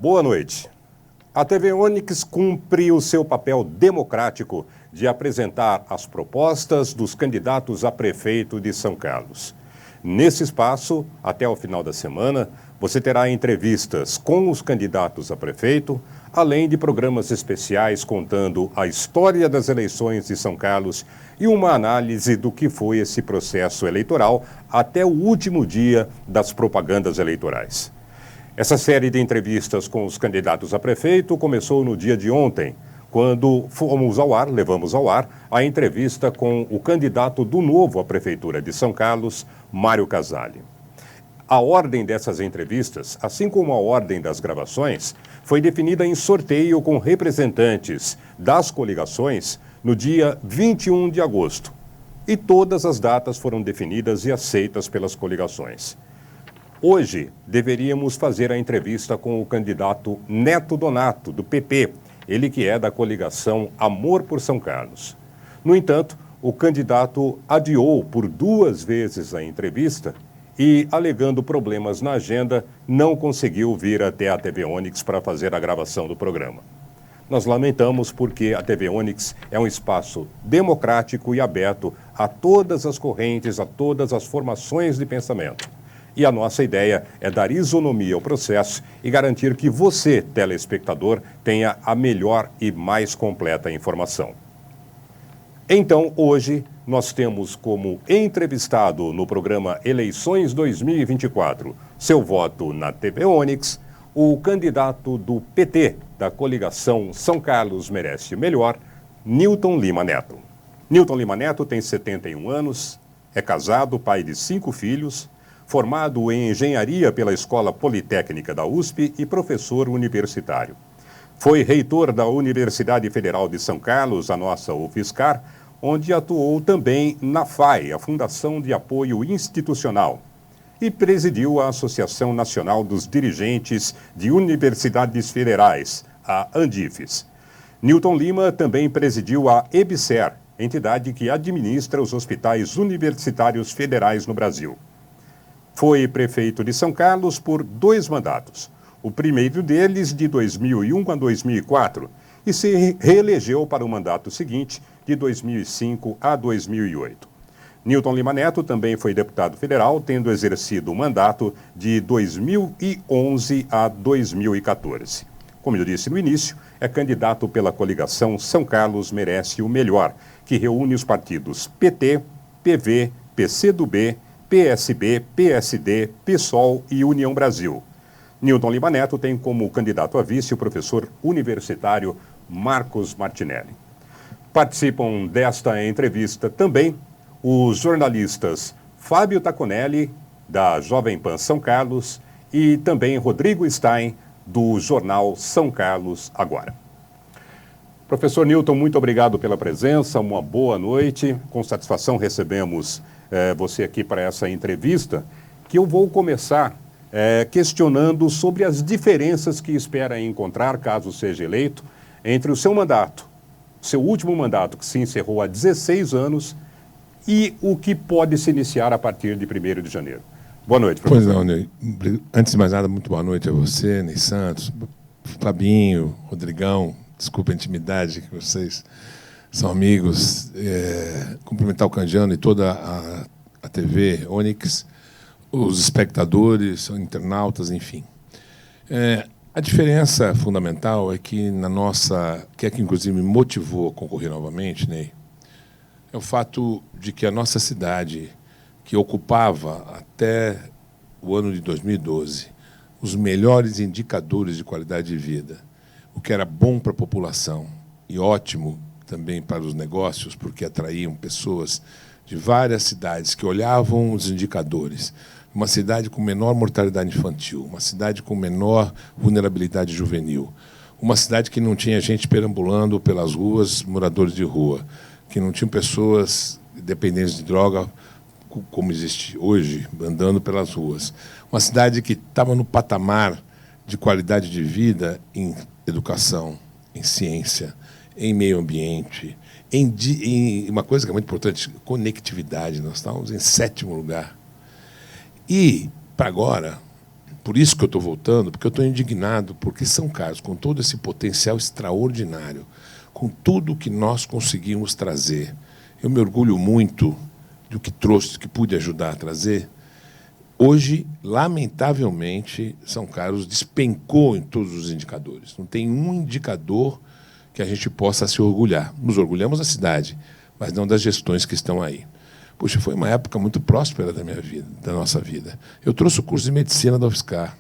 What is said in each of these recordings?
Boa noite. A TV Onix cumpre o seu papel democrático de apresentar as propostas dos candidatos a prefeito de São Carlos. Nesse espaço, até o final da semana, você terá entrevistas com os candidatos a prefeito, além de programas especiais contando a história das eleições de São Carlos e uma análise do que foi esse processo eleitoral até o último dia das propagandas eleitorais. Essa série de entrevistas com os candidatos a prefeito começou no dia de ontem, quando levamos ao ar a entrevista com o candidato do Novo à Prefeitura de São Carlos, Mário Casale. A ordem dessas entrevistas, assim como a ordem das gravações, foi definida em sorteio com representantes das coligações no dia 21 de agosto. E todas as datas foram definidas e aceitas pelas coligações. Hoje, deveríamos fazer a entrevista com o candidato Neto Donato, do PP, ele que é da coligação Amor por São Carlos. No entanto, o candidato adiou por 2 vezes a entrevista e, alegando problemas na agenda, não conseguiu vir até a TV Onix para fazer a gravação do programa. Nós lamentamos porque a TV Onix é um espaço democrático e aberto a todas as correntes, a todas as formações de pensamento. E a nossa ideia é dar isonomia ao processo e garantir que você, telespectador, tenha a melhor e mais completa informação. Então, hoje, nós temos como entrevistado no programa Eleições 2024, seu voto na TV Onix, o candidato do PT, da coligação São Carlos Merece Melhor, Nilton Lima Neto. Nilton Lima Neto tem 71 anos, é casado, pai de 5 filhos, formado em engenharia pela Escola Politécnica da USP e professor universitário. Foi reitor da Universidade Federal de São Carlos, a nossa UFSCar, onde atuou também na FAI, a Fundação de Apoio Institucional, e presidiu a Associação Nacional dos Dirigentes de Universidades Federais, a ANDIFES. Nilton Lima também presidiu a EBSER, entidade que administra os hospitais universitários federais no Brasil. Foi prefeito de São Carlos por 2 mandatos, o primeiro deles de 2001 a 2004, e se reelegeu para o mandato seguinte, de 2005 a 2008. Nilton Lima Neto também foi deputado federal, tendo exercido o mandato de 2011 a 2014. Como eu disse no início, é candidato pela coligação São Carlos Merece o Melhor, que reúne os partidos PT, PV, PCdoB, PSB, PSD, PSOL e União Brasil. Nilton Lima Neto tem como candidato a vice o professor universitário Marcos Martinelli. Participam desta entrevista também os jornalistas Fábio Taconelli, da Jovem Pan São Carlos, e também Rodrigo Stein, do jornal São Carlos Agora. Professor Nilton, muito obrigado pela presença, uma boa noite. Com satisfação recebemos você aqui para essa entrevista, que eu vou começar questionando sobre as diferenças que espera encontrar, caso seja eleito, entre o seu mandato, seu último mandato, que se encerrou há 16 anos, e o que pode se iniciar a partir de 1º de janeiro. Boa noite, professor. Pois não, Ney. Antes de mais nada, muito boa noite a você, Ney Santos, Fabinho, Rodrigão, desculpa a intimidade que vocês são amigos, cumprimentar o Candiano e toda a TV Onix, os espectadores, os internautas, enfim. A diferença fundamental é que que é que inclusive me motivou a concorrer novamente, Ney, é o fato de que a nossa cidade, que ocupava até o ano de 2012 os melhores indicadores de qualidade de vida, o que era bom para a população e ótimo também para os negócios, porque atraíam pessoas de várias cidades que olhavam os indicadores. Uma cidade com menor mortalidade infantil, uma cidade com menor vulnerabilidade juvenil, uma cidade que não tinha gente perambulando pelas ruas, moradores de rua, que não tinham pessoas dependentes de droga, como existe hoje, andando pelas ruas. Uma cidade que estava no patamar de qualidade de vida em educação, em ciência, em meio ambiente, em uma coisa que é muito importante, conectividade. Nós estávamos em 7º lugar. E, para agora, Por isso que eu estou voltando, porque eu estou indignado, porque São Carlos, com todo esse potencial extraordinário, com tudo que nós conseguimos trazer, eu me orgulho muito do que trouxe, do que pude ajudar a trazer. Hoje, lamentavelmente, São Carlos despencou em todos os indicadores. Não tem um indicador que a gente possa se orgulhar. Nos orgulhamos da cidade, mas não das gestões que estão aí. Puxa, foi uma época muito próspera da minha vida, da nossa vida. Eu trouxe o curso de medicina da UFSCar,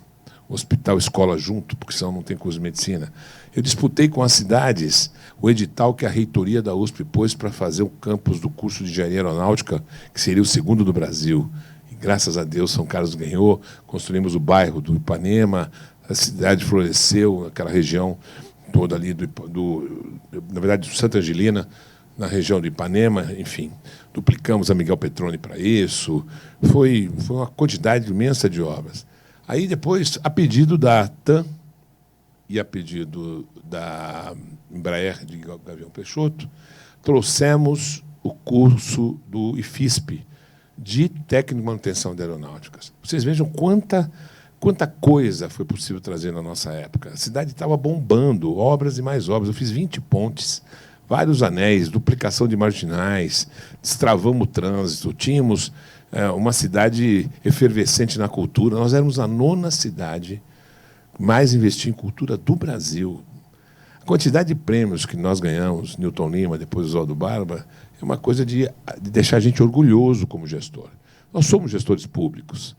hospital, escola junto, porque senão não tem curso de medicina. Eu disputei com as cidades o edital que a reitoria da USP pôs para fazer o campus do curso de engenharia aeronáutica, que seria o segundo do Brasil. E, graças a Deus, São Carlos ganhou, construímos o bairro do Ipanema, a cidade floresceu, aquela região toda ali, na verdade, do Santa Angelina, na região do Ipanema, enfim. Duplicamos a Miguel Petroni para isso. Foi uma quantidade imensa de obras. Aí, depois, a pedido da TAM e a pedido da Embraer de Gavião Peixoto, trouxemos o curso do IFISP, de técnico de manutenção de aeronáuticas. Vocês vejam quanta coisa foi possível trazer na nossa época. A cidade estava bombando, obras e mais obras. Eu fiz 20 pontes, vários anéis, duplicação de marginais, destravamos o trânsito, tínhamos uma cidade efervescente na cultura. Nós éramos a 9ª cidade mais investir em cultura do Brasil. A quantidade de prêmios que nós ganhamos, Newton Lima, depois Oswaldo Barba, é uma coisa de deixar a gente orgulhoso como gestor. Nós somos gestores públicos.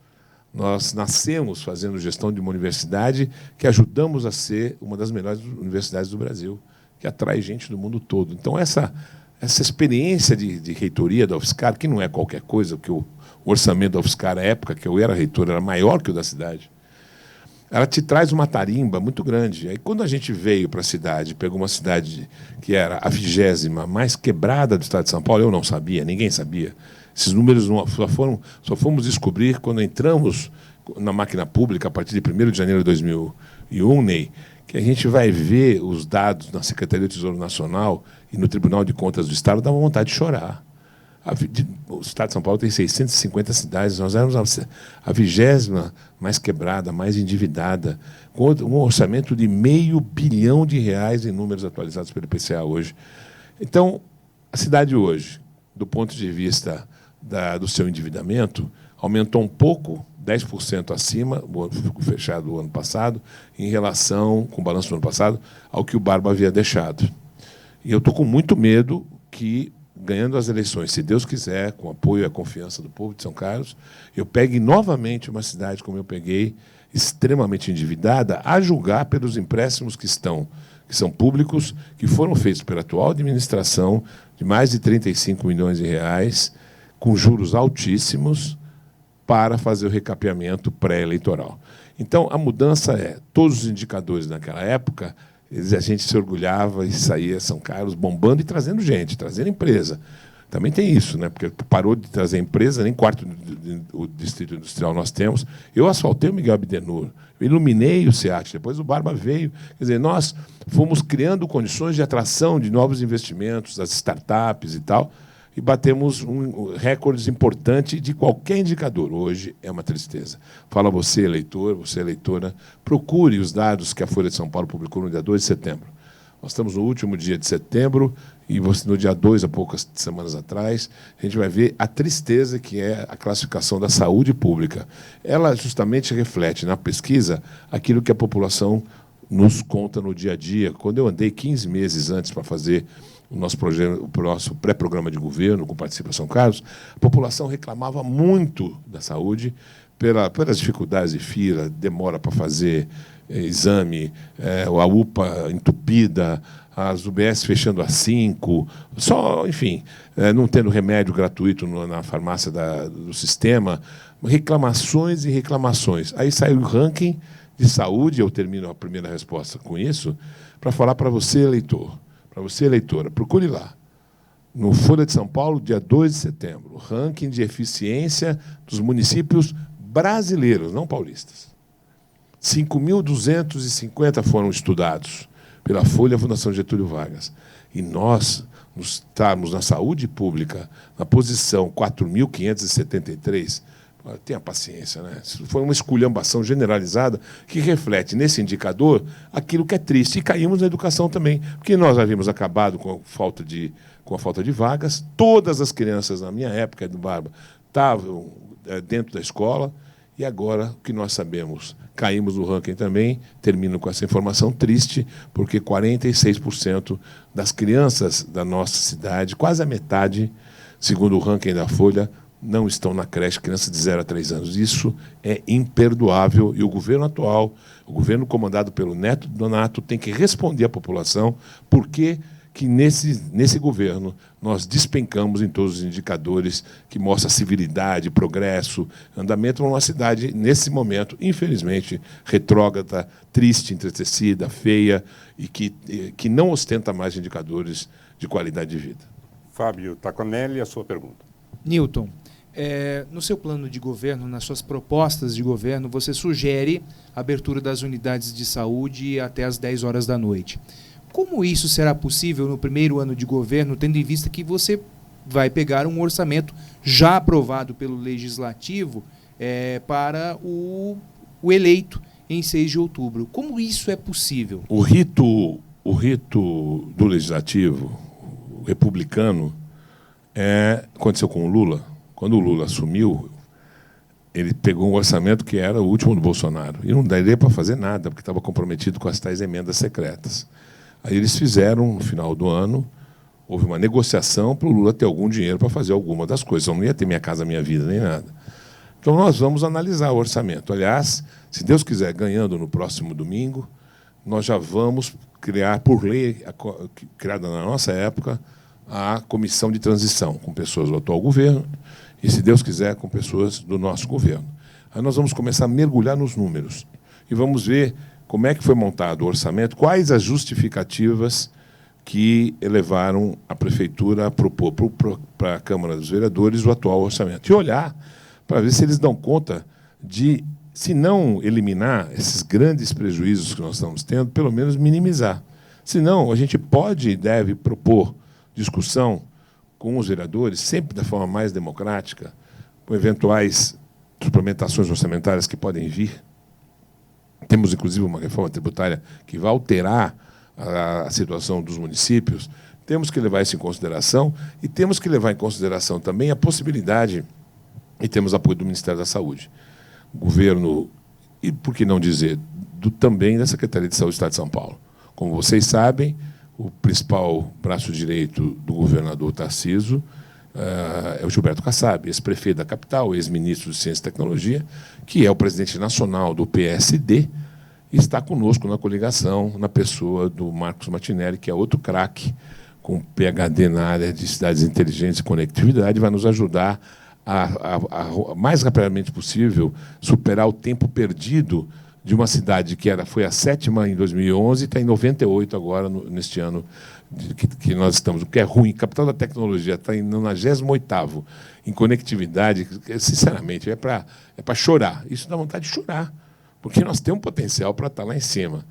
Nós nascemos fazendo gestão de uma universidade que ajudamos a ser uma das melhores universidades do Brasil, que atrai gente do mundo todo. Então, essa experiência de reitoria da UFSCar, que não é qualquer coisa, porque o orçamento da UFSCar, na época que eu era reitor, era maior que o da cidade, ela te traz uma tarimba muito grande. Aí, quando a gente veio para a cidade, pegou uma cidade que era a 20ª mais quebrada do estado de São Paulo, eu não sabia, ninguém sabia. Esses números só fomos descobrir quando entramos na máquina pública, a partir de 1º de janeiro de 2001, Ney, que a gente vai ver os dados na Secretaria do Tesouro Nacional e no Tribunal de Contas do Estado, dá vontade de chorar. O Estado de São Paulo tem 650 cidades, nós éramos a 20ª mais quebrada, mais endividada, com um orçamento de R$500 bilhão em números atualizados pelo IPCA hoje. Então, a cidade hoje, do ponto de vista do seu endividamento, aumentou um pouco, 10% acima, fechado o ano passado, em relação, com o balanço do ano passado, ao que o Barba havia deixado. E eu estou com muito medo que, ganhando as eleições, se Deus quiser, com o apoio e a confiança do povo de São Carlos, eu pegue novamente uma cidade como eu peguei, extremamente endividada, a julgar pelos empréstimos que são públicos, que foram feitos pela atual administração, de mais de R$35 milhões, com juros altíssimos, para fazer o recapeamento pré-eleitoral. Então, a mudança todos os indicadores naquela época, a gente se orgulhava e saía São Carlos bombando e trazendo gente, trazendo empresa. Também tem isso, né? Porque parou de trazer empresa, nem quarto do distrito industrial nós temos. Eu asfaltei o Miguel Abdenur, eu iluminei o SEAT, depois o Barba veio. Quer dizer, nós fomos criando condições de atração de novos investimentos, das startups e tal, e batemos recordes importantes de qualquer indicador. Hoje é uma tristeza. Fala você, eleitor, você, eleitora, procure os dados que a Folha de São Paulo publicou no dia 2 de setembro. Nós estamos no último dia de setembro, e no dia 2, há poucas semanas atrás, a gente vai ver a tristeza que é a classificação da saúde pública. Ela justamente reflete na pesquisa aquilo que a população nos conta no dia a dia. Quando eu andei 15 meses antes para fazer o nosso pré-programa de governo com participação Carlos, a população reclamava muito da saúde pelas dificuldades de fila, demora para fazer exame, a UPA entupida, as UBS fechando às 5, enfim, não tendo remédio gratuito na farmácia do sistema, reclamações e reclamações. Aí saiu o ranking de saúde, eu termino a primeira resposta com isso, para falar para você, eleitor, para você, eleitora, procure lá, no Folha de São Paulo, dia 2 de setembro, ranking de eficiência dos municípios brasileiros, não paulistas. 5.250 foram estudados pela Folha Fundação Getúlio Vargas. E nós estamos na saúde pública, na posição 4.573, Tenha paciência, né? Isso foi uma esculhambação generalizada que reflete nesse indicador aquilo que é triste. E caímos na educação também, porque nós havíamos acabado com a falta de vagas. Todas as crianças, na minha época, do Barba, estavam dentro da escola. E agora, o que nós sabemos, caímos no ranking também. Termino com essa informação triste, porque 46% das crianças da nossa cidade, quase a metade, segundo o ranking da Folha, não estão na creche, crianças de 0 a 3 anos. Isso é imperdoável. E o governo atual, o governo comandado pelo Neto Donato, tem que responder à população por que nesse governo nós despencamos em todos os indicadores que mostram civilidade, progresso, andamento numa cidade, nesse momento, infelizmente, retrógrada, triste, entristecida, feia e que não ostenta mais indicadores de qualidade de vida. Fábio Taconelli, a sua pergunta. Newton, no seu plano de governo, nas suas propostas de governo, você sugere a abertura das unidades de saúde até às 10 horas da noite. Como isso será possível no primeiro ano de governo, tendo em vista que você vai pegar um orçamento já aprovado pelo Legislativo para o eleito em 6 de outubro? Como isso é possível? O rito do Legislativo, o republicano, aconteceu com o Lula. Quando o Lula assumiu, ele pegou um orçamento que era o último do Bolsonaro. E não daria para fazer nada, porque estava comprometido com as tais emendas secretas. Aí eles fizeram, no final do ano, houve uma negociação para o Lula ter algum dinheiro para fazer alguma das coisas. Eu não ia ter Minha Casa Minha Vida, nem nada. Então, nós vamos analisar o orçamento. Aliás, se Deus quiser, ganhando no próximo domingo, nós já vamos criar, por lei, criada na nossa época, a comissão de transição, com pessoas do atual governo e, se Deus quiser, com pessoas do nosso governo. Aí nós vamos começar a mergulhar nos números e vamos ver como é que foi montado o orçamento, quais as justificativas que levaram a Prefeitura a propor para a Câmara dos Vereadores o atual orçamento. E olhar para ver se eles dão conta de, se não eliminar esses grandes prejuízos que nós estamos tendo, pelo menos minimizar. Senão, a gente pode e deve propor discussão com os vereadores, sempre da forma mais democrática, com eventuais suplementações orçamentárias que podem vir. Temos, inclusive, uma reforma tributária que vai alterar a situação dos municípios. Temos que levar isso em consideração e temos que levar em consideração também a possibilidade, e temos apoio do Ministério da Saúde, o governo, e por que não dizer, também da Secretaria de Saúde do Estado de São Paulo. Como vocês sabem, o principal braço direito do governador Tarcísio é o Gilberto Kassab, ex-prefeito da capital, ex-ministro de Ciência e Tecnologia, que é o presidente nacional do PSD, e está conosco na coligação, na pessoa do Marcos Martinelli, que é outro craque, com PhD na área de cidades inteligentes e conectividade, vai nos ajudar a mais rapidamente possível, superar o tempo perdido de uma cidade que foi a 7ª em 2011 e está em 98 agora, neste ano que nós estamos, o que é ruim. Capital da tecnologia está em 98º em conectividade, sinceramente, é para chorar. Isso dá vontade de chorar, porque nós temos potencial para estar lá em cima.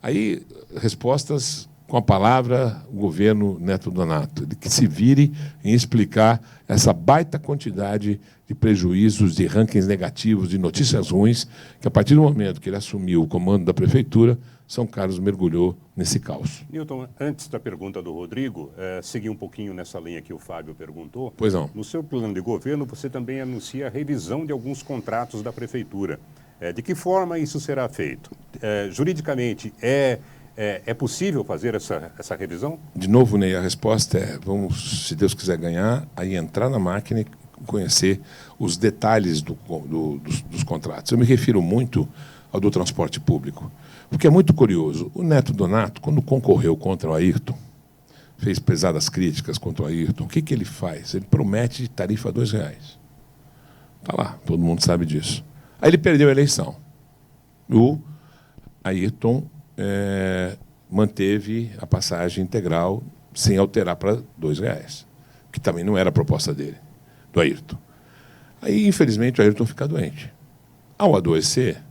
Aí, respostas com a palavra, o governo Neto Donato, de que se vire em explicar essa baita quantidade de prejuízos, de rankings negativos, de notícias ruins, que, a partir do momento que ele assumiu o comando da Prefeitura, São Carlos mergulhou nesse caos. Newton, antes da pergunta do Rodrigo, seguir um pouquinho nessa linha que o Fábio perguntou. Pois não. No seu plano de governo, você também anuncia a revisão de alguns contratos da Prefeitura. De que forma isso será feito? Juridicamente, é possível fazer essa revisão? De novo, Ney, a resposta é, vamos, se Deus quiser ganhar, aí entrar na máquina e conhecer os detalhes dos contratos. Eu me refiro muito ao do transporte público, porque é muito curioso. O Neto Donato, quando concorreu contra o Ayrton, fez pesadas críticas contra o Ayrton, o que ele faz? Ele promete tarifa R$ 2,00. Está lá, todo mundo sabe disso. Aí ele perdeu a eleição. O Ayrton manteve a passagem integral sem alterar para R$ 2,00, que também não era a proposta dele, do Ayrton. Aí, infelizmente, o Ayrton fica doente. Ao adoecer,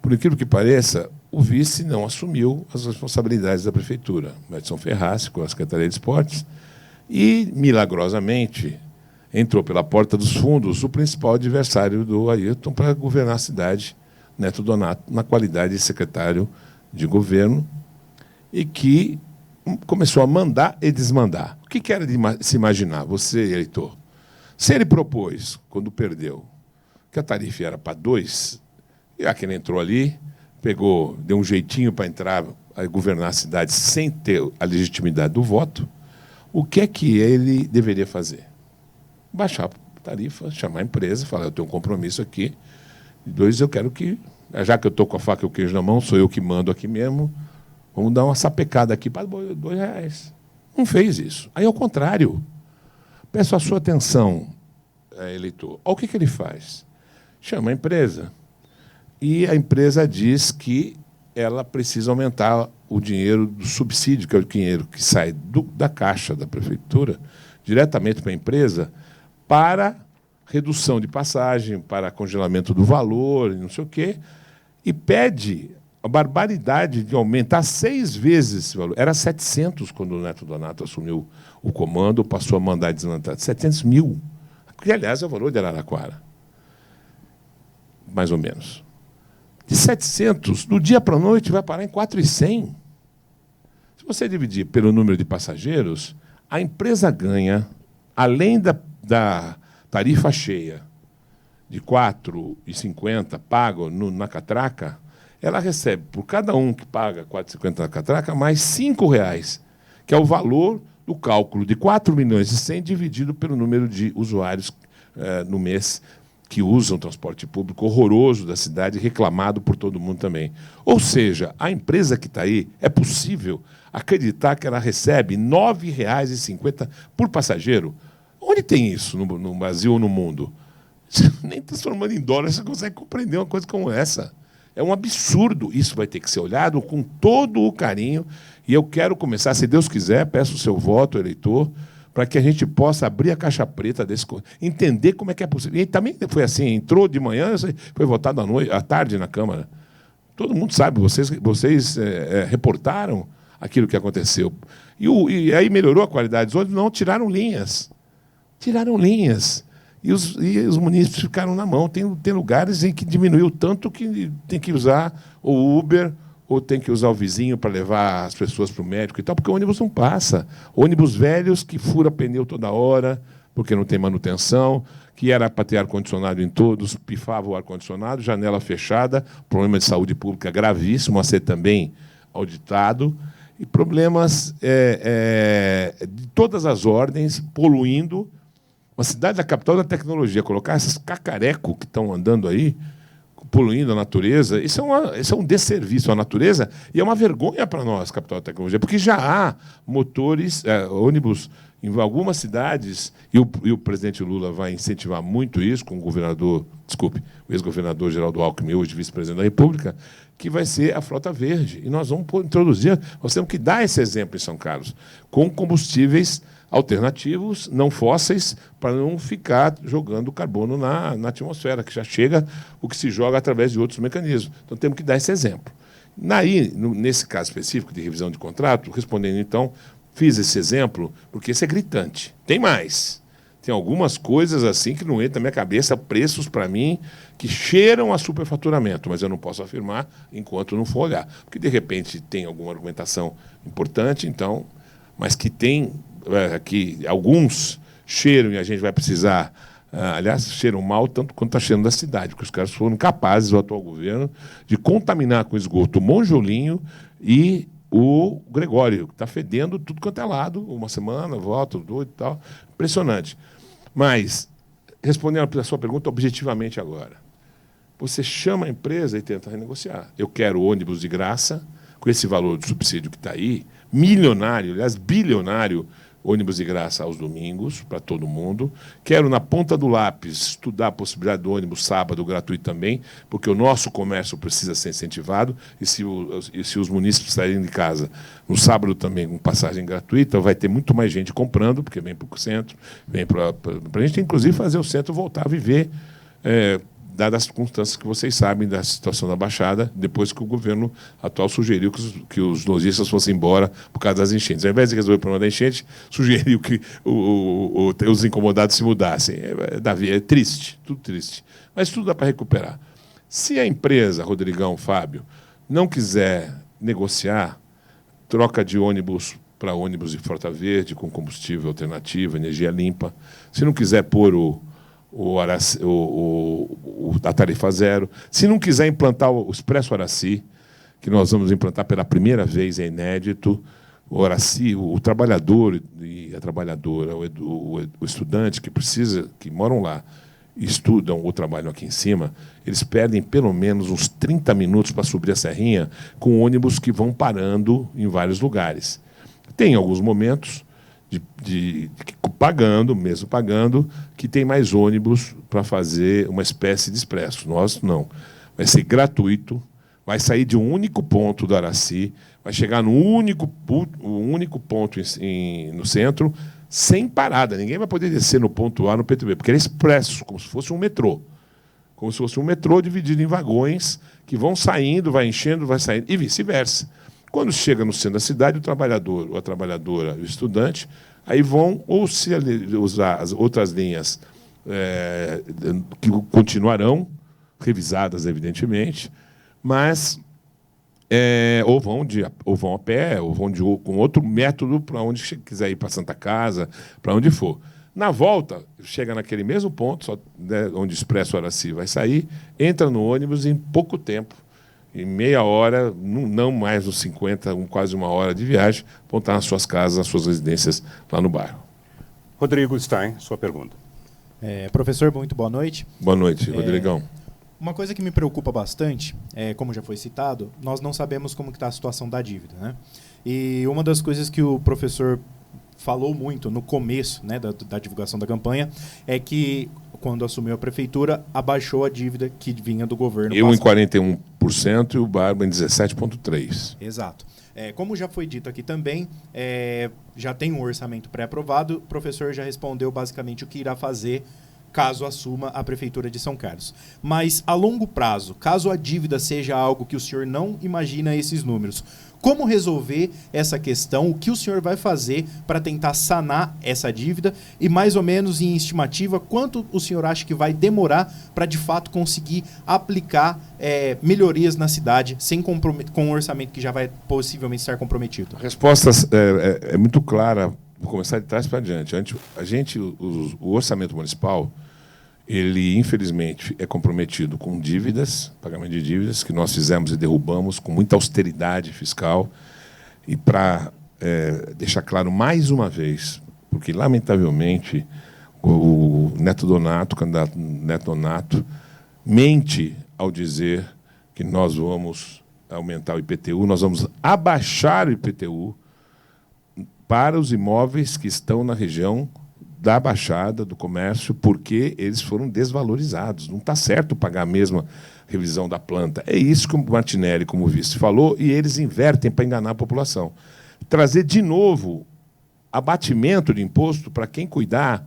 por incrível que pareça, o vice não assumiu as responsabilidades da Prefeitura. O Edson Ferraz, com a Secretaria de Esportes, e, milagrosamente, entrou pela porta dos fundos o principal adversário do Ayrton para governar a cidade, Neto Donato, na qualidade de secretário de governo, e que começou a mandar e desmandar. O que era de se imaginar, você, eleitor? Se ele propôs, quando perdeu, que a tarifa era para 2, e a quem entrou ali, pegou, deu um jeitinho para entrar a governar a cidade sem ter a legitimidade do voto, o que é que ele deveria fazer? Baixar a tarifa, chamar a empresa, falar, eu tenho um compromisso aqui, 2, eu quero que, já que eu estou com a faca e o queijo na mão, sou eu que mando aqui mesmo, vamos dar uma sapecada aqui para R$2. Não fez isso. Aí, ao contrário, peço a sua atenção, eleitor. Olha o que ele faz. Chama a empresa e a empresa diz que ela precisa aumentar o dinheiro do subsídio, que é o dinheiro que sai da caixa da prefeitura, diretamente para a empresa, para redução de passagem, para congelamento do valor, e não sei o quê, e pede a barbaridade de aumentar 6 vezes esse valor. Era 700 quando o Neto Donato assumiu o comando, passou a mandar desmantelar. 700 mil, que, aliás, é o valor de Araraquara, mais ou menos. De 700, do dia para a noite, vai parar em 4.100. Se você dividir pelo número de passageiros, a empresa ganha, além da tarifa cheia, de R$ 4,50 pago na catraca, ela recebe, por cada um que paga R$ 4,50 na catraca, mais R$ 5,00, que é o valor do cálculo de 4.100.000 dividido pelo número de usuários no mês que usam o transporte público horroroso da cidade, reclamado por todo mundo também. Ou seja, a empresa que está aí, é possível acreditar que ela recebe R$ 9,50 por passageiro? Onde tem isso no Brasil ou no mundo? Nem transformando em dólar você consegue compreender uma coisa como essa. É um absurdo. Isso vai ter que ser olhado com todo o carinho. E eu quero começar, se Deus quiser, peço o seu voto, eleitor, para que a gente possa abrir a caixa preta desse, entender como é que é possível. E também foi assim, entrou de manhã, foi votado à tarde na Câmara. Todo mundo sabe, vocês reportaram aquilo que aconteceu. E aí melhorou a qualidade dos ônibus? Não, tiraram linhas. Tiraram linhas. E os munícipes ficaram na mão. Tem lugares em que diminuiu tanto que tem que usar o Uber ou tem que usar o vizinho para levar as pessoas para o médico e tal, porque o ônibus não passa. Ônibus velhos que fura pneu toda hora, porque não tem manutenção, que era para ter ar-condicionado em todos, pifava o ar-condicionado, janela fechada, problema de saúde pública gravíssimo, a ser também auditado, e problemas de todas as ordens, poluindo. Uma cidade da capital da tecnologia, colocar esses cacarecos que estão andando aí, poluindo a natureza, isso é um desserviço à natureza e é uma vergonha para nós, capital da tecnologia, porque já há motores, ônibus em algumas cidades, e o presidente Lula vai incentivar muito isso com o ex-governador Geraldo Alckmin, hoje vice-presidente da República, que vai ser a frota verde. E nós vamos introduzir, nós temos que dar esse exemplo em São Carlos, com combustíveis alternativos, não fósseis, para não ficar jogando carbono na atmosfera, que já chega o que se joga através de outros mecanismos. Então, temos que dar esse exemplo. Nesse caso específico de revisão de contrato, respondendo, então, fiz esse exemplo porque esse é gritante. Tem mais. Tem algumas coisas assim que não entram na minha cabeça, preços, para mim, que cheiram a superfaturamento, mas eu não posso afirmar enquanto não for olhar. Porque, de repente, tem alguma argumentação importante, então, mas que tem... que alguns cheiram e a gente vai precisar, aliás, cheiram mal tanto quanto está cheirando da cidade, porque os caras foram capazes, o atual governo, de contaminar com esgoto o Monjolinho e o Gregório, que está fedendo tudo quanto é lado, uma semana, volta, 2 e tal. Impressionante. Mas, respondendo a sua pergunta objetivamente agora, você chama a empresa e tenta renegociar. Eu quero ônibus de graça, com esse valor de subsídio que está aí, milionário, aliás, bilionário, ônibus de graça aos domingos, para todo mundo. Quero, na ponta do lápis, estudar a possibilidade do ônibus sábado gratuito também, porque o nosso comércio precisa ser incentivado, e se os munícipes saírem de casa no sábado também com passagem gratuita, vai ter muito mais gente comprando, porque vem para o centro, vem para a gente, inclusive, fazer o centro voltar a viver dadas as circunstâncias que vocês sabem da situação da Baixada, depois que o governo atual sugeriu que os lojistas fossem embora por causa das enchentes. Ao invés de resolver o problema da enchente, sugeriu que os incomodados se mudassem. Davi, é triste, tudo triste. Mas tudo dá para recuperar. Se a empresa, Rodrigão, Fábio, não quiser negociar troca de ônibus para ônibus de frota verde, com combustível alternativo, energia limpa, se não quiser pôr a tarifa zero, se não quiser implantar o Expresso Araci, que nós vamos implantar pela primeira vez, é inédito, o Araci, o trabalhador e a trabalhadora, o estudante que moram lá, estudam ou trabalham aqui em cima, eles perdem pelo menos uns 30 minutos para subir a serrinha com ônibus que vão parando em vários lugares. Tem alguns momentos mesmo pagando, que tem mais ônibus para fazer uma espécie de expresso. Nós não. Vai ser gratuito, vai sair de um único ponto do Araci, vai chegar no único ponto no centro, sem parada. Ninguém vai poder descer no ponto A, no ponto B, porque ele é expresso, como se fosse um metrô. Como se fosse um metrô dividido em vagões que vão saindo, vai enchendo, vai saindo, e vice-versa. Quando chega no centro da cidade, o trabalhador, ou a trabalhadora, o estudante, aí vão ou se usar as outras linhas que continuarão, revisadas, evidentemente, mas ou vão a pé, ou vão com outro método para onde quiser ir, para Santa Casa, para onde for. Na volta, chega naquele mesmo ponto, onde o Expresso Araci vai sair, entra no ônibus e em pouco tempo, em meia hora, não mais uns 50, quase uma hora de viagem, vão estar nas suas casas, nas suas residências, lá no bairro. Rodrigo Stein, sua pergunta. Professor, muito boa noite. Boa noite, Rodrigão. Uma coisa que me preocupa bastante, como já foi citado, nós não sabemos como está a situação da dívida, né? E uma das coisas que o professor falou muito no começo, né, da divulgação da campanha, é que, quando assumiu a prefeitura, abaixou a dívida que vinha do governo. Eu em 41% e o Barba em 17,3%. Exato. Como já foi dito aqui também, já tem um orçamento pré-aprovado, o professor já respondeu basicamente o que irá fazer caso assuma a Prefeitura de São Carlos. Mas, a longo prazo, caso a dívida seja algo que o senhor não imagina esses números, como resolver essa questão? O que o senhor vai fazer para tentar sanar essa dívida? E, mais ou menos, em estimativa, quanto o senhor acha que vai demorar para, de fato, conseguir aplicar melhorias na cidade com um orçamento que já vai possivelmente estar comprometido? A resposta é muito clara. Vou começar de trás para adiante. O orçamento municipal, ele, infelizmente, é comprometido com dívidas, pagamento de dívidas, que nós fizemos e derrubamos com muita austeridade fiscal. E para deixar claro mais uma vez, porque, lamentavelmente, o Neto Donato, o candidato Neto Donato, mente ao dizer que nós vamos aumentar o IPTU, nós vamos abaixar o IPTU para os imóveis que estão na região da Baixada, do comércio, porque eles foram desvalorizados. Não está certo pagar a mesma revisão da planta. É isso que o Martinelli, como vice, falou, e eles invertem para enganar a população. Trazer de novo abatimento de imposto para quem cuidar,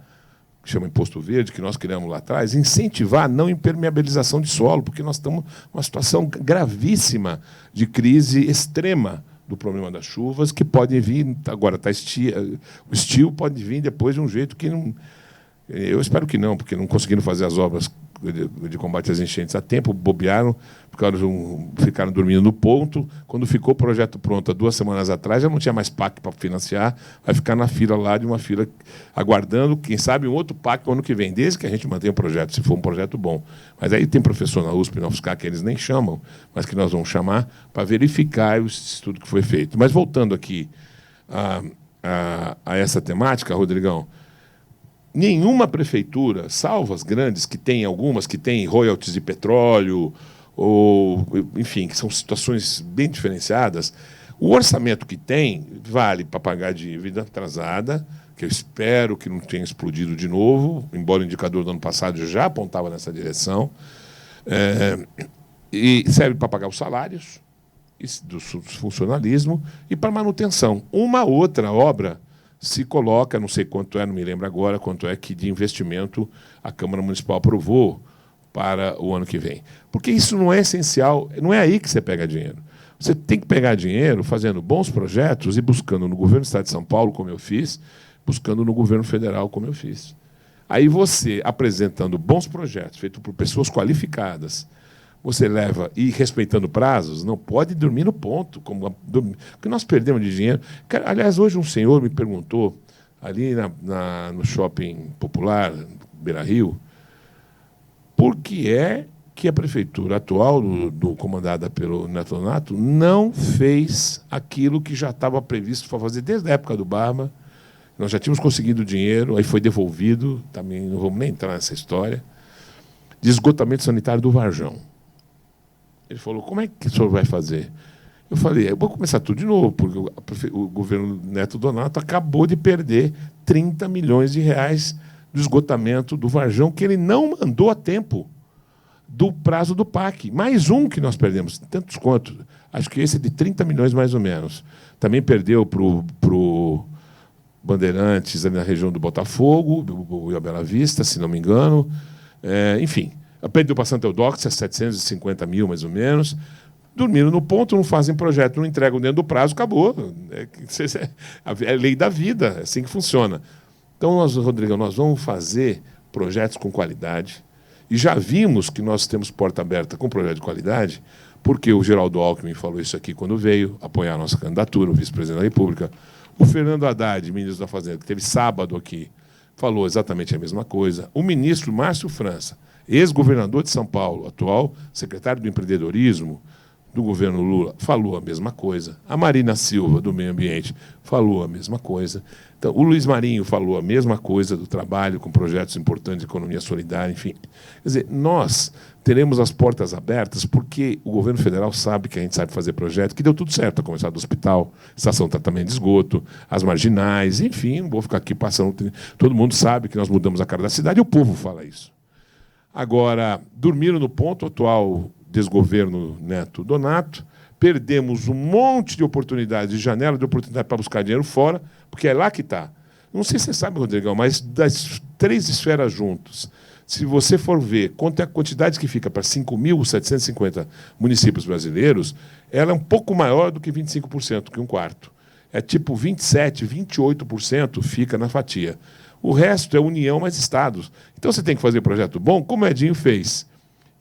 que chama Imposto Verde, que nós criamos lá atrás, incentivar a não impermeabilização de solo, porque nós estamos numa situação gravíssima de crise extrema do problema das chuvas, que podem vir, agora está o estio pode vir depois de um jeito que não... Eu espero que não, porque não conseguiram fazer as obras de combate às enchentes a tempo, bobearam, ficaram dormindo no ponto. Quando ficou o projeto pronto, há 2 semanas atrás, já não tinha mais PAC para financiar, vai ficar na fila lá, de uma fila, aguardando, quem sabe, um outro PAC no ano que vem, desde que a gente mantenha o projeto, se for um projeto bom. Mas aí tem professor na USP, na UFSCar, que eles nem chamam, mas que nós vamos chamar para verificar o estudo que foi feito. Mas voltando aqui a essa temática, Rodrigão, nenhuma prefeitura, salvo as grandes, que tem algumas que têm royalties de petróleo, ou, enfim, que são situações bem diferenciadas, o orçamento que tem vale para pagar dívida atrasada, que eu espero que não tenha explodido de novo, embora o indicador do ano passado já apontava nessa direção, e serve para pagar os salários do funcionalismo e para manutenção. Uma outra obra se coloca, não sei quanto não me lembro agora, quanto é que de investimento a Câmara Municipal aprovou para o ano que vem. Porque isso não é essencial, não é aí que você pega dinheiro. Você tem que pegar dinheiro fazendo bons projetos e buscando no governo do Estado de São Paulo, como eu fiz, buscando no governo federal, como eu fiz. Aí você, apresentando bons projetos, feitos por pessoas qualificadas, você leva, e respeitando prazos, não pode dormir no ponto, como o que nós perdemos de dinheiro. Aliás, hoje um senhor me perguntou, ali no shopping popular, Beira-Rio, por que é que a prefeitura atual, comandada pelo Neto Donato, não fez aquilo que já estava previsto para fazer desde a época do Barba. Nós já tínhamos conseguido dinheiro, aí foi devolvido, também não vamos nem entrar nessa história, de esgotamento sanitário do Varjão. Ele falou, como é que o senhor vai fazer? Eu falei, eu vou começar tudo de novo, porque o governo Neto Donato acabou de perder 30 milhões de reais do esgotamento do Varjão, que ele não mandou a tempo do prazo do PAC. Mais um que nós perdemos, tantos quantos. Acho que esse é de 30 milhões, mais ou menos. Também perdeu para o Bandeirantes, ali na região do Botafogo, do Bela Vista, se não me engano. Enfim, perdeu para Santa Eudóxia, 750 mil, mais ou menos. Dormiram no ponto, não fazem projeto, não entregam dentro do prazo, acabou. É lei da vida, é assim que funciona. Então, Rodrigão, nós vamos fazer projetos com qualidade. E já vimos que nós temos porta aberta com projeto de qualidade, porque o Geraldo Alckmin falou isso aqui quando veio apoiar a nossa candidatura, o vice-presidente da República. O Fernando Haddad, ministro da Fazenda, que teve sábado aqui, falou exatamente a mesma coisa. O ministro Márcio França, ex-governador de São Paulo, atual secretário do empreendedorismo do governo Lula, falou a mesma coisa. A Marina Silva, do Meio Ambiente, falou a mesma coisa. Então, o Luiz Marinho falou a mesma coisa do trabalho com projetos importantes de economia solidária, enfim. Quer dizer, nós teremos as portas abertas porque o governo federal sabe que a gente sabe fazer projeto, que deu tudo certo, a começar do hospital, estação de tratamento de esgoto, as marginais, enfim, não vou ficar aqui passando. Todo mundo sabe que nós mudamos a cara da cidade e o povo fala isso. Agora, dormiram no ponto atual desgoverno Neto Donato, perdemos um monte de oportunidades, de janela de oportunidade para buscar dinheiro fora, porque é lá que está. Não sei se você sabe, Rodrigão, mas das 3 esferas juntos, se você for ver quanto é a quantidade que fica para 5.750 municípios brasileiros, ela é um pouco maior do que 25%, que um quarto. É tipo 27%, 28% fica na fatia. O resto é União mais estados. Então você tem que fazer projeto bom, como o Edinho fez.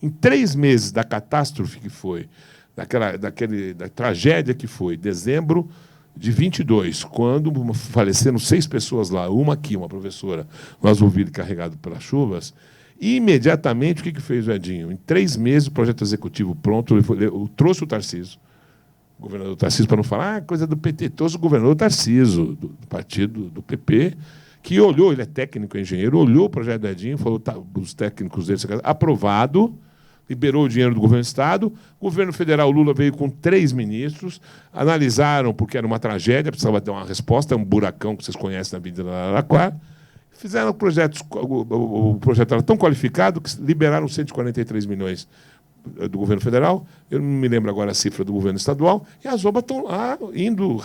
Em 3 meses da catástrofe que foi, da tragédia que foi, dezembro de 22, quando faleceram 6 pessoas lá, uma aqui, uma professora, no Azulville, carregado pelas chuvas, e imediatamente o que fez o Edinho? Em 3 meses, o projeto executivo pronto, ele trouxe o Tarcísio, o governador Tarcísio, para não falar coisa do PT, trouxe o governador Tarcísio, do partido do PP, que olhou, ele é técnico, engenheiro, olhou o projeto do Edinho, falou, tá, os técnicos dele, aprovado, liberou o dinheiro do governo do Estado, o governo federal Lula veio com 3 ministros, analisaram, porque era uma tragédia, precisava ter uma resposta, é um buracão que vocês conhecem na Avenida Araraquara, fizeram projetos, o projeto era tão qualificado que liberaram 143 milhões do governo federal, eu não me lembro agora a cifra do governo estadual, e as obras estão lá indo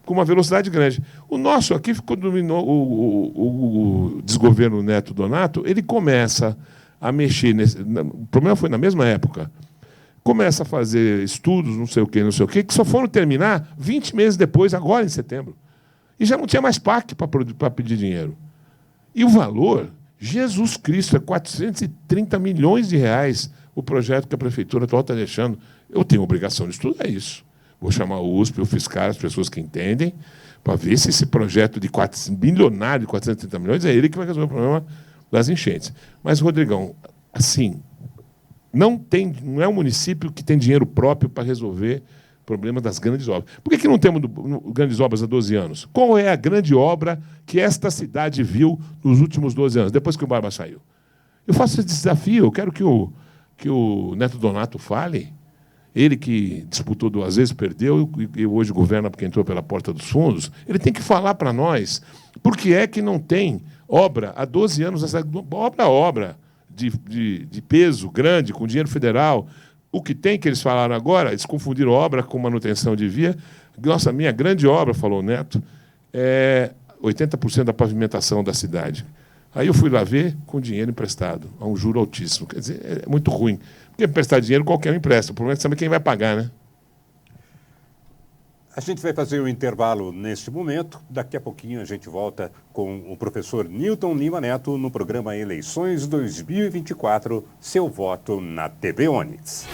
com uma velocidade grande. O nosso aqui ficou dominou o desgoverno Neto Donato, ele começa a mexer o problema foi na mesma época. Começa a fazer estudos, não sei o quê, que só foram terminar 20 meses depois, agora em setembro. E já não tinha mais PAC para pedir dinheiro. E o valor, Jesus Cristo, é 430 milhões de reais o projeto que a prefeitura atual está deixando. Eu tenho obrigação de estudar isso. Vou chamar o USP, o fiscal, as pessoas que entendem, para ver se esse projeto de bilionário de 430 milhões é ele que vai resolver o problema das enchentes. Mas, Rodrigão, assim, não é um município que tem dinheiro próprio para resolver problemas das grandes obras. Por que não temos grandes obras há 12 anos? Qual é a grande obra que esta cidade viu nos últimos 12 anos, depois que o Barba saiu? Eu faço esse desafio, eu quero que o Neto Donato fale. Ele que disputou 2 vezes, perdeu, e hoje governa porque entrou pela porta dos fundos. Ele tem que falar para nós por que é que não tem obra há 12 anos, essa obra de peso grande, com dinheiro federal. O que tem, que eles falaram agora, eles confundiram obra com manutenção de via. Nossa, minha grande obra, falou o Neto, é 80% da pavimentação da cidade. Aí eu fui lá ver com dinheiro emprestado, a um juro altíssimo. Quer dizer, é muito ruim. Porque emprestar dinheiro qualquer um empresta. O problema é saber quem vai pagar, né? A gente vai fazer um intervalo neste momento. Daqui a pouquinho a gente volta com o professor Newton Lima Neto no programa Eleições 2024, seu voto na TV Onix.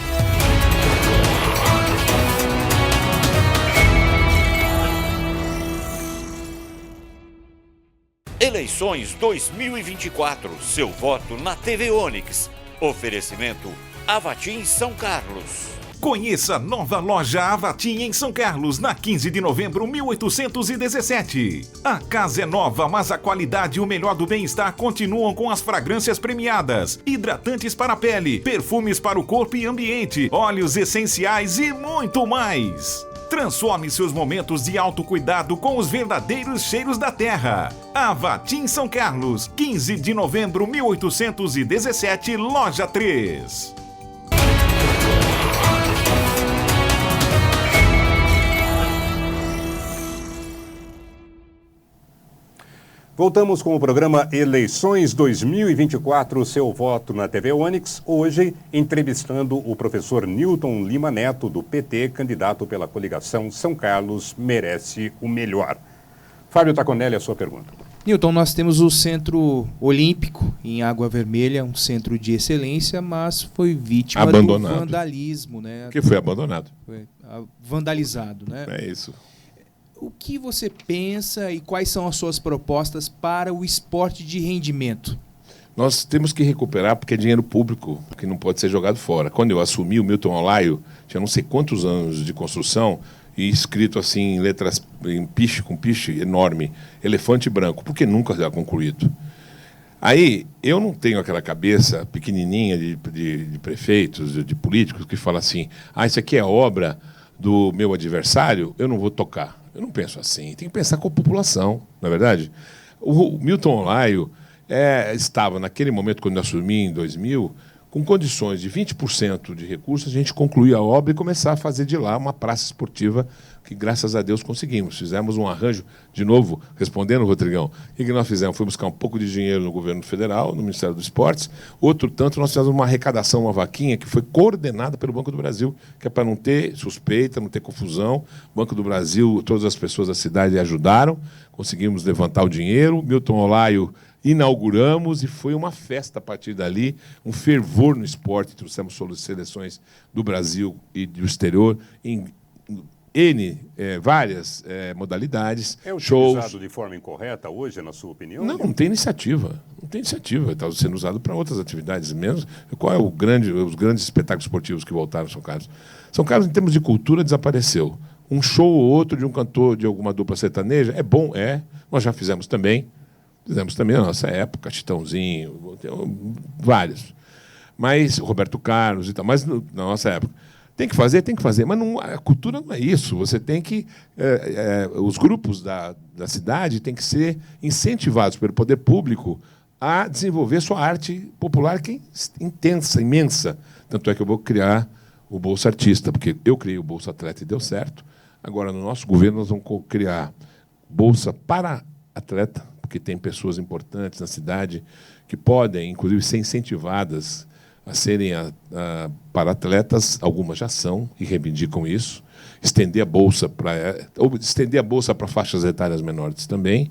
Eleições 2024, seu voto na TV Onix. Oferecimento Avatim São Carlos. Conheça a nova loja Avatim em São Carlos, na 15 de novembro, 1817. A casa é nova, mas a qualidade e o melhor do bem-estar continuam com as fragrâncias premiadas, hidratantes para a pele, perfumes para o corpo e ambiente, óleos essenciais e muito mais. Transforme seus momentos de autocuidado com os verdadeiros cheiros da terra. Avatim São Carlos, 15 de novembro, 1817, loja 3. Voltamos com o programa Eleições 2024, seu voto na TV Onix. Hoje, entrevistando o professor Newton Lima Neto, do PT, candidato pela coligação São Carlos Merece o Melhor. Fábio Taconelli, a sua pergunta. Newton, nós temos o Centro Olímpico em Água Vermelha, um centro de excelência, mas foi vítima do vandalismo, né? Que foi abandonado. Foi vandalizado, né? É isso. O que você pensa e quais são as suas propostas para o esporte de rendimento? Nós temos que recuperar porque é dinheiro público, que não pode ser jogado fora. Quando eu assumi, o Milton Olaio tinha não sei quantos anos de construção e escrito assim em letras em piche, com piche enorme, elefante branco, porque nunca será concluído. Aí eu não tenho aquela cabeça pequenininha de prefeitos, de políticos que fala assim, isso aqui é obra do meu adversário, eu não vou tocar. Eu não penso assim, tem que pensar com a população, não é verdade? O Milton Olaio estava, naquele momento, quando eu assumi em 2000, com condições de 20% de recursos, a gente concluir a obra e começar a fazer de lá uma praça esportiva que, graças a Deus, conseguimos. Fizemos um arranjo, de novo, respondendo, Rodrigão, o que nós fizemos? Foi buscar um pouco de dinheiro no governo federal, no Ministério dos Esportes. Outro tanto, nós fizemos uma arrecadação, uma vaquinha, que foi coordenada pelo Banco do Brasil, que é para não ter suspeita, não ter confusão. O Banco do Brasil, todas as pessoas da cidade ajudaram, conseguimos levantar o dinheiro. Milton Olaio inauguramos e foi uma festa a partir dali, um fervor no esporte. Trouxemos seleções do Brasil e do exterior em várias modalidades. É utilizado shows. De forma incorreta hoje, na sua opinião? Não tem iniciativa. Não tem iniciativa. Está sendo usado para outras atividades mesmo. Qual é os grandes espetáculos esportivos que voltaram em São Carlos? São Carlos, em termos de cultura, desapareceu. Um show ou outro de um cantor de alguma dupla sertaneja é bom, Nós já fizemos também. Fizemos também na nossa época, Chitãozinho, vários. Mas Roberto Carlos e tal, mas na nossa época. Tem que fazer, mas a cultura não é isso. Você tem que... os grupos da cidade têm que ser incentivados pelo poder público a desenvolver sua arte popular, que é intensa, imensa. Tanto é que eu vou criar o Bolsa Artista, porque eu criei o Bolsa Atleta e deu certo. Agora, no nosso governo, nós vamos criar Bolsa para Atleta, porque tem pessoas importantes na cidade que podem, inclusive, ser incentivadas a serem para atletas. Algumas já são e reivindicam isso. Estender a bolsa para faixas etárias menores também.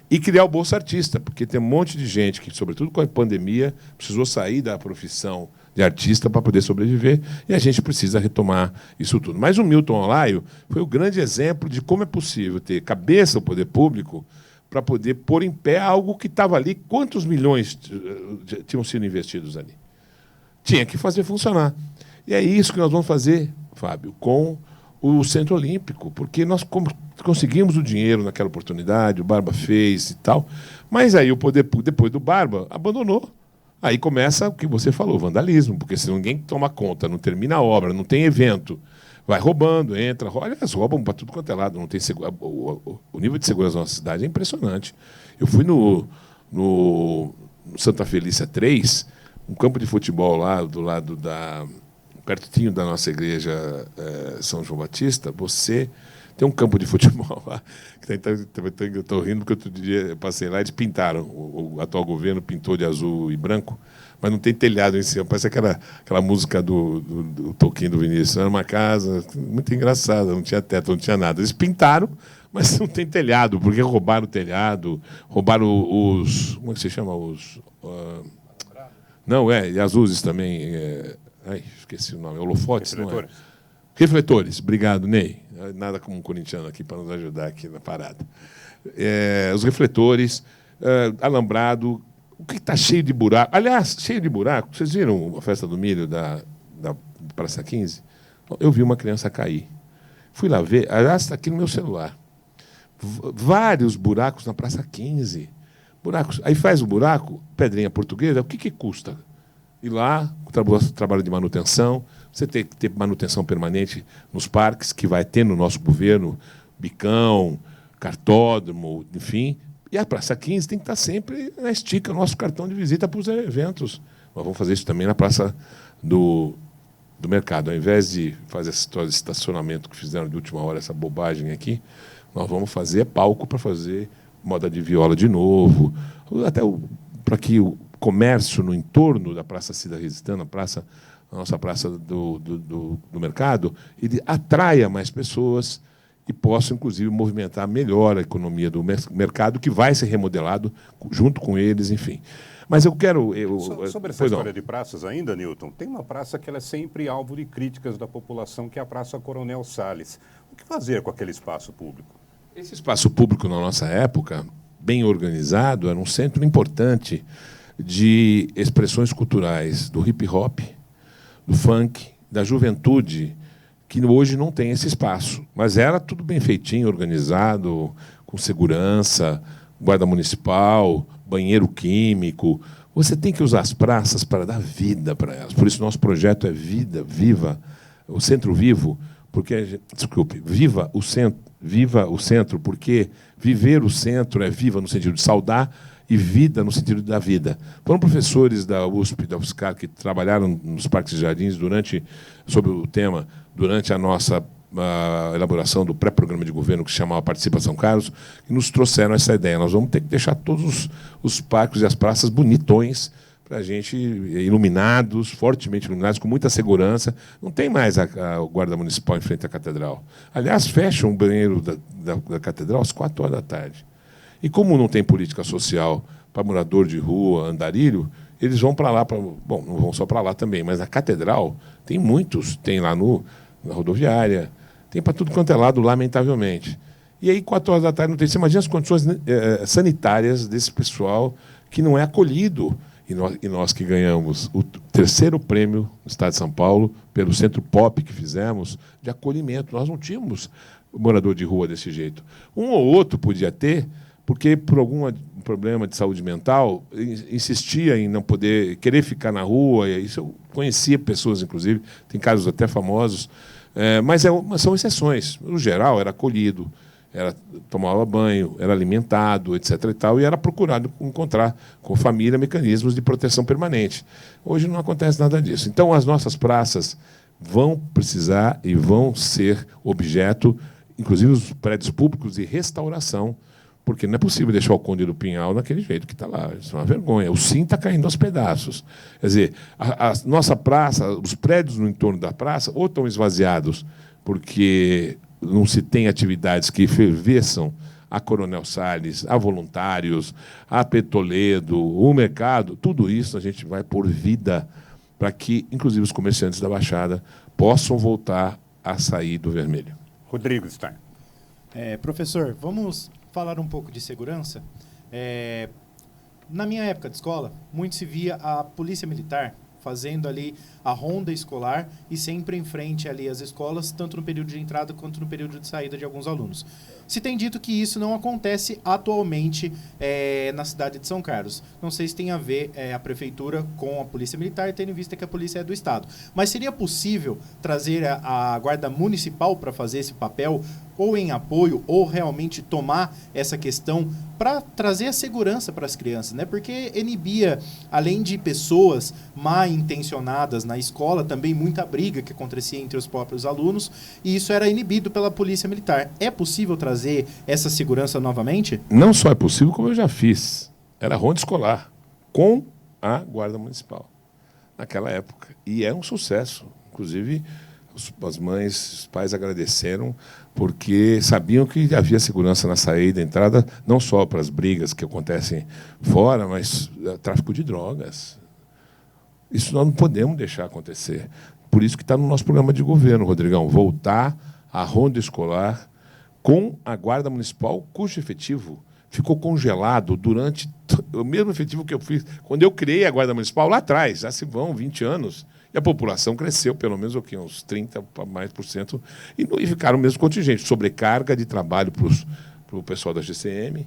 E criar o Bolsa Artista, porque tem um monte de gente que, sobretudo com a pandemia, precisou sair da profissão de artista para poder sobreviver, e a gente precisa retomar isso tudo. Mas o Milton Olaio foi o grande exemplo de como é possível ter cabeça ao poder público para poder pôr em pé algo que estava ali. Quantos milhões tinham sido investidos ali? Tinha que fazer funcionar. E é isso que nós vamos fazer, Fábio, com o Centro Olímpico, porque nós conseguimos o dinheiro naquela oportunidade, o Barba fez e tal, mas aí o poder, depois do Barba, abandonou. Aí começa o que você falou, vandalismo, porque se ninguém toma conta, não termina a obra, não tem evento, vai roubando, entra, eles roubam para tudo quanto é lado, não tem o nível de segurança da nossa cidade é impressionante. Eu fui no Santa Felícia 3, um campo de futebol lá do lado pertinho da nossa igreja São João Batista. Você Tem um campo de futebol lá, eu estou rindo porque outro dia eu passei lá e eles pintaram, o atual governo pintou de azul e branco, mas não tem telhado em cima, parece aquela música do Tolkien, do Vinícius. Era uma casa muito engraçada, não tinha teto, não tinha nada. Eles pintaram, mas não tem telhado, porque roubaram o telhado, roubaram os... Como é que se chama? Não, e as luzes também. Esqueci o nome. Holofotes, não é? Refletores. Obrigado, Ney. Nada como um corintiano aqui para nos ajudar aqui na parada. Os refletores, alambrado, o que está cheio de buraco. Aliás, cheio de buraco. Vocês viram a festa do milho da Praça 15? Eu vi uma criança cair. Fui lá ver. Aliás, está aqui no meu celular. Vários buracos na Praça 15. Buracos. Aí faz o buraco, pedrinha portuguesa, o que custa? Ir lá, trabalho de manutenção, você tem que ter manutenção permanente nos parques, que vai ter no nosso governo, bicão, cartódromo, enfim. E a Praça 15 tem que estar sempre na estica, nosso cartão de visita para os eventos. Nós vamos fazer isso também na Praça do Mercado. Ao invés de fazer esse estacionamento que fizeram de última hora, essa bobagem aqui, nós vamos fazer palco para fazer moda de viola de novo, até para que o comércio no entorno da Praça Cida Resistana, a nossa praça do mercado, ele atraia mais pessoas e possa, inclusive, movimentar melhor a economia do mercado, que vai ser remodelado junto com eles, enfim. Mas eu quero... Sobre essa história de praças ainda, Newton, tem uma praça que ela é sempre alvo de críticas da população, que é a Praça Coronel Salles. O que fazer com aquele espaço público? Esse espaço público, na nossa época, bem organizado, era um centro importante de expressões culturais do hip-hop, do funk, da juventude, que hoje não tem esse espaço. Mas era tudo bem feitinho, organizado, com segurança, guarda municipal, banheiro químico. Você tem que usar as praças para dar vida para elas. Por isso, nosso projeto é Vida Viva, o Centro Vivo, porque, desculpe, viva o centro, porque viver o centro é viva no sentido de saudar e vida no sentido da vida. Foram professores da USP, da UFSCar, que trabalharam nos parques e jardins sobre o tema, durante a nossa elaboração do pré-programa de governo que se chamava Participação Carlos, e nos trouxeram essa ideia. Nós vamos ter que deixar todos os parques e as praças bonitões, para a gente, iluminados, fortemente iluminados, com muita segurança. Não tem mais a guarda municipal em frente à catedral. Aliás, fecham o banheiro da catedral às 4h. E como não tem política social para morador de rua, andarilho, eles vão para lá. Bom, não vão só para lá também, mas na catedral tem muitos. Tem lá na rodoviária, tem para tudo quanto é lado, lamentavelmente. E aí, 4h não tem. Você imagina as condições sanitárias desse pessoal que não é acolhido. E nós que ganhamos o 3º prêmio no Estado de São Paulo, pelo Centro Pop que fizemos, de acolhimento. Nós não tínhamos morador de rua desse jeito. Um ou outro podia ter, porque por algum problema de saúde mental, insistia em não poder, querer ficar na rua. E isso eu conhecia pessoas, inclusive, tem casos até famosos, mas são exceções. No geral, era acolhido, tomava banho, era alimentado, etc. e era procurado encontrar com família mecanismos de proteção permanente. Hoje não acontece nada disso. Então, as nossas praças vão precisar e vão ser objeto, inclusive os prédios públicos, de restauração, porque não é possível deixar o Conde do Pinhal daquele jeito que está lá. Isso é uma vergonha. O Sim está caindo aos pedaços. Quer dizer, a nossa praça, os prédios no entorno da praça, ou estão esvaziados porque não se tem atividades que ferveçam a Coronel Salles, a voluntários, a Petoledo, o mercado, tudo isso a gente vai pôr vida para que, inclusive, os comerciantes da Baixada possam voltar a sair do vermelho. Rodrigo Stein. Professor, vamos falar um pouco de segurança. Na minha época de escola, muito se via a polícia militar fazendo ali a ronda escolar e sempre em frente ali às escolas, tanto no período de entrada quanto no período de saída de alguns alunos. Se tem dito que isso não acontece atualmente na cidade de São Carlos. Não sei se tem a ver a prefeitura com a polícia militar, tendo em vista que a polícia é do estado. Mas seria possível trazer a guarda municipal para fazer esse papel ou em apoio, ou realmente tomar essa questão para trazer a segurança para as crianças, né? Porque inibia, além de pessoas mal intencionadas na escola, também muita briga que acontecia entre os próprios alunos, e isso era inibido pela Polícia Militar. É possível trazer essa segurança novamente? Não só é possível, como eu já fiz. Era ronda escolar, com a Guarda Municipal, naquela época. E é um sucesso. Inclusive, as mães, os pais agradeceram, porque sabiam que havia segurança na saída e entrada, não só para as brigas que acontecem fora, mas tráfico de drogas. Isso nós não podemos deixar acontecer. Por isso que está no nosso programa de governo, Rodrigão, voltar à ronda escolar com a Guarda Municipal, cujo efetivo ficou congelado durante o mesmo efetivo que eu fiz quando eu criei a Guarda Municipal lá atrás, já se vão 20 anos. E a população cresceu, pelo menos uns 30% para mais por cento, e ficaram o mesmo contingente. Sobrecarga de trabalho para o pessoal da GCM,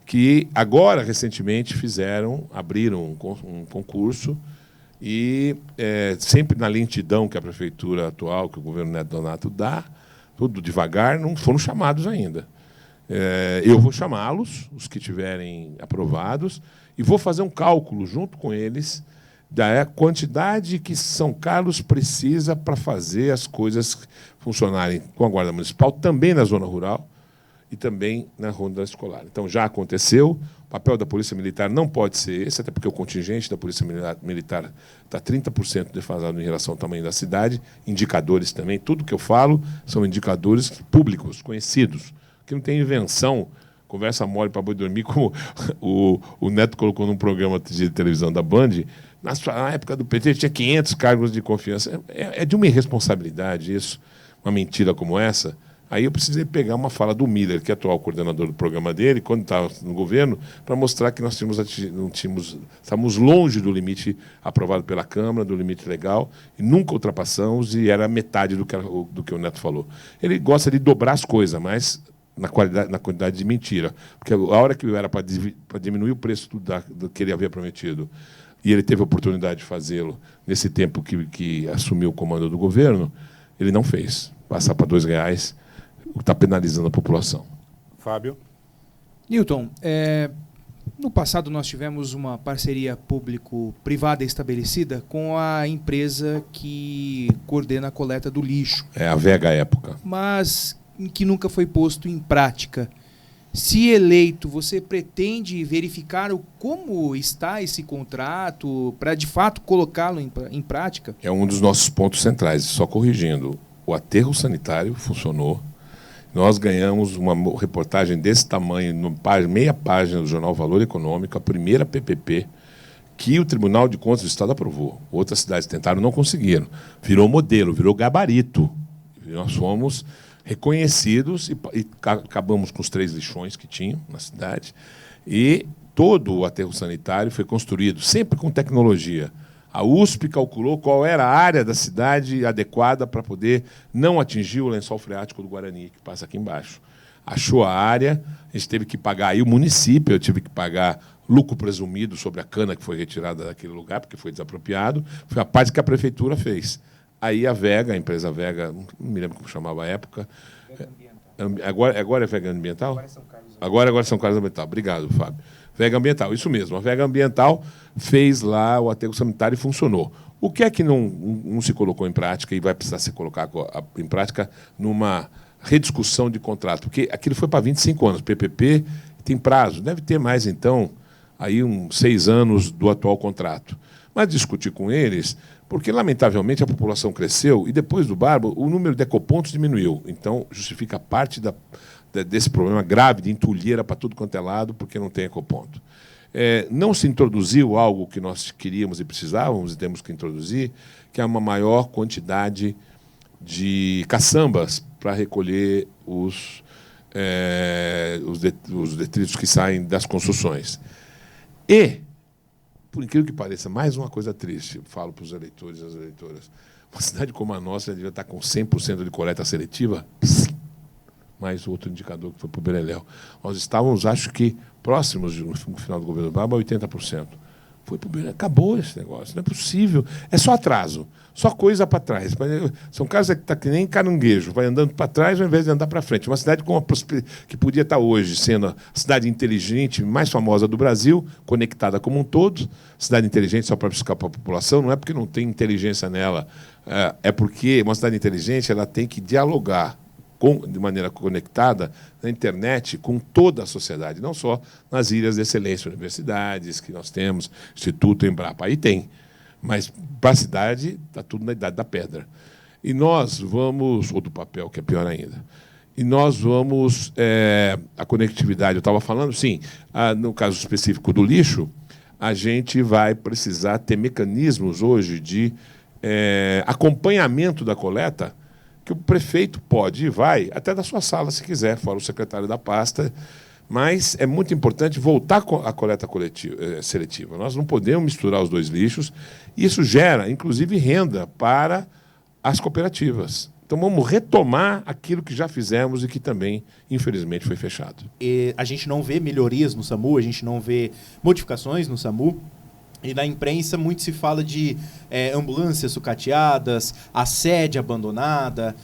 que agora, recentemente, abriram um concurso, e sempre na lentidão que a prefeitura atual, que o governo Neto Donato dá, tudo devagar, não foram chamados ainda. Eu vou chamá-los, os que tiverem aprovados, e vou fazer um cálculo junto com eles da quantidade que São Carlos precisa para fazer as coisas funcionarem com a Guarda Municipal, também na zona rural e também na ronda escolar. Então, já aconteceu. O papel da Polícia Militar não pode ser esse, até porque o contingente da Polícia Militar está 30% defasado em relação ao tamanho da cidade. Indicadores também. Tudo que eu falo são indicadores públicos, conhecidos, que não tem invenção, conversa mole para boi dormir, como o Neto colocou num programa de televisão da Band. Na época do PT tinha 500 cargos de confiança. É de uma irresponsabilidade isso, uma mentira como essa. Aí eu precisei pegar uma fala do Miller, que é atual coordenador do programa dele, quando estava no governo, para mostrar que nós estávamos longe do limite aprovado pela Câmara, do limite legal, e nunca ultrapassamos, e era metade do que o Neto falou. Ele gosta de dobrar as coisas, mas na quantidade de mentira. Porque a hora que era para diminuir o preço do que ele havia prometido, e ele teve a oportunidade de fazê-lo nesse tempo que assumiu o comando do governo, ele não fez. Passar para R$2 está penalizando a população. Fábio? Newton, no passado nós tivemos uma parceria público-privada estabelecida com a empresa que coordena a coleta do lixo. É a Vega época. Mas que nunca foi posto em prática. Se eleito, você pretende verificar como está esse contrato para, de fato, colocá-lo em prática? É um dos nossos pontos centrais. Só corrigindo, o aterro sanitário funcionou. Nós ganhamos uma reportagem desse tamanho, meia página do jornal Valor Econômico, a primeira PPP, que o Tribunal de Contas do Estado aprovou. Outras cidades tentaram, não conseguiram. Virou modelo, virou gabarito. Nós fomos reconhecidos e acabamos com os 3 lixões que tinham na cidade. E todo o aterro sanitário foi construído sempre com tecnologia. A USP calculou qual era a área da cidade adequada para poder não atingir o lençol freático do Guarani, que passa aqui embaixo. Achou a área, a gente teve que pagar, aí o município, eu tive que pagar lucro presumido sobre a cana que foi retirada daquele lugar, porque foi desapropriado. Foi a parte que a prefeitura fez. Aí a Vega, a empresa Vega, não me lembro como chamava a época. Agora é Vega Ambiental? Agora é São Carlos Ambiental. Obrigado, Fábio. Vega Ambiental, isso mesmo. A Vega Ambiental fez lá o aterro sanitário e funcionou. O que é que não se colocou em prática e vai precisar ser colocado em prática numa rediscussão de contrato? Porque aquilo foi para 25 anos. PPP tem prazo. Deve ter mais, então, aí uns 6 anos do atual contrato. Mas discutir com eles, porque, lamentavelmente, a população cresceu e, depois do Barbo, o número de ecopontos diminuiu. Então, justifica parte desse problema grave de entulheira para tudo quanto é lado, porque não tem ecoponto. Não se introduziu algo que nós queríamos e precisávamos, e temos que introduzir, que é uma maior quantidade de caçambas para recolher os detritos que saem das construções. E, por incrível que pareça, mais uma coisa triste, falo para os eleitores e as eleitoras, uma cidade como a nossa devia estar com 100% de coleta seletiva, mais outro indicador que foi para o Beleléu. Nós estávamos, acho que, próximos, no final do governo Barba, a 80%. Acabou esse negócio, não é possível. É só atraso, só coisa para trás. São casas que está que nem caranguejo, vai andando para trás ao invés de andar para frente. Uma cidade que podia estar hoje sendo a cidade inteligente mais famosa do Brasil, conectada como um todo. Cidade inteligente só para buscar para a população, não é porque não tem inteligência nela, é porque uma cidade inteligente ela tem que dialogar de maneira conectada na internet com toda a sociedade, não só nas ilhas de excelência, universidades que nós temos, Instituto, Embrapa, aí tem. Mas para a cidade está tudo na idade da pedra. E nós vamos, ou do papel, que é pior ainda, e nós vamos, a conectividade, eu estava falando, sim, no caso específico do lixo, a gente vai precisar ter mecanismos hoje de acompanhamento da coleta, que o prefeito pode e vai, até da sua sala, se quiser, fora o secretário da pasta, mas é muito importante voltar à coleta seletiva. Nós não podemos misturar os dois lixos, e isso gera, inclusive, renda para as cooperativas. Então, vamos retomar aquilo que já fizemos e que também, infelizmente, foi fechado. E a gente não vê melhorias no SAMU, a gente não vê modificações no SAMU. E na imprensa muito se fala de ambulâncias sucateadas, a sede abandonada.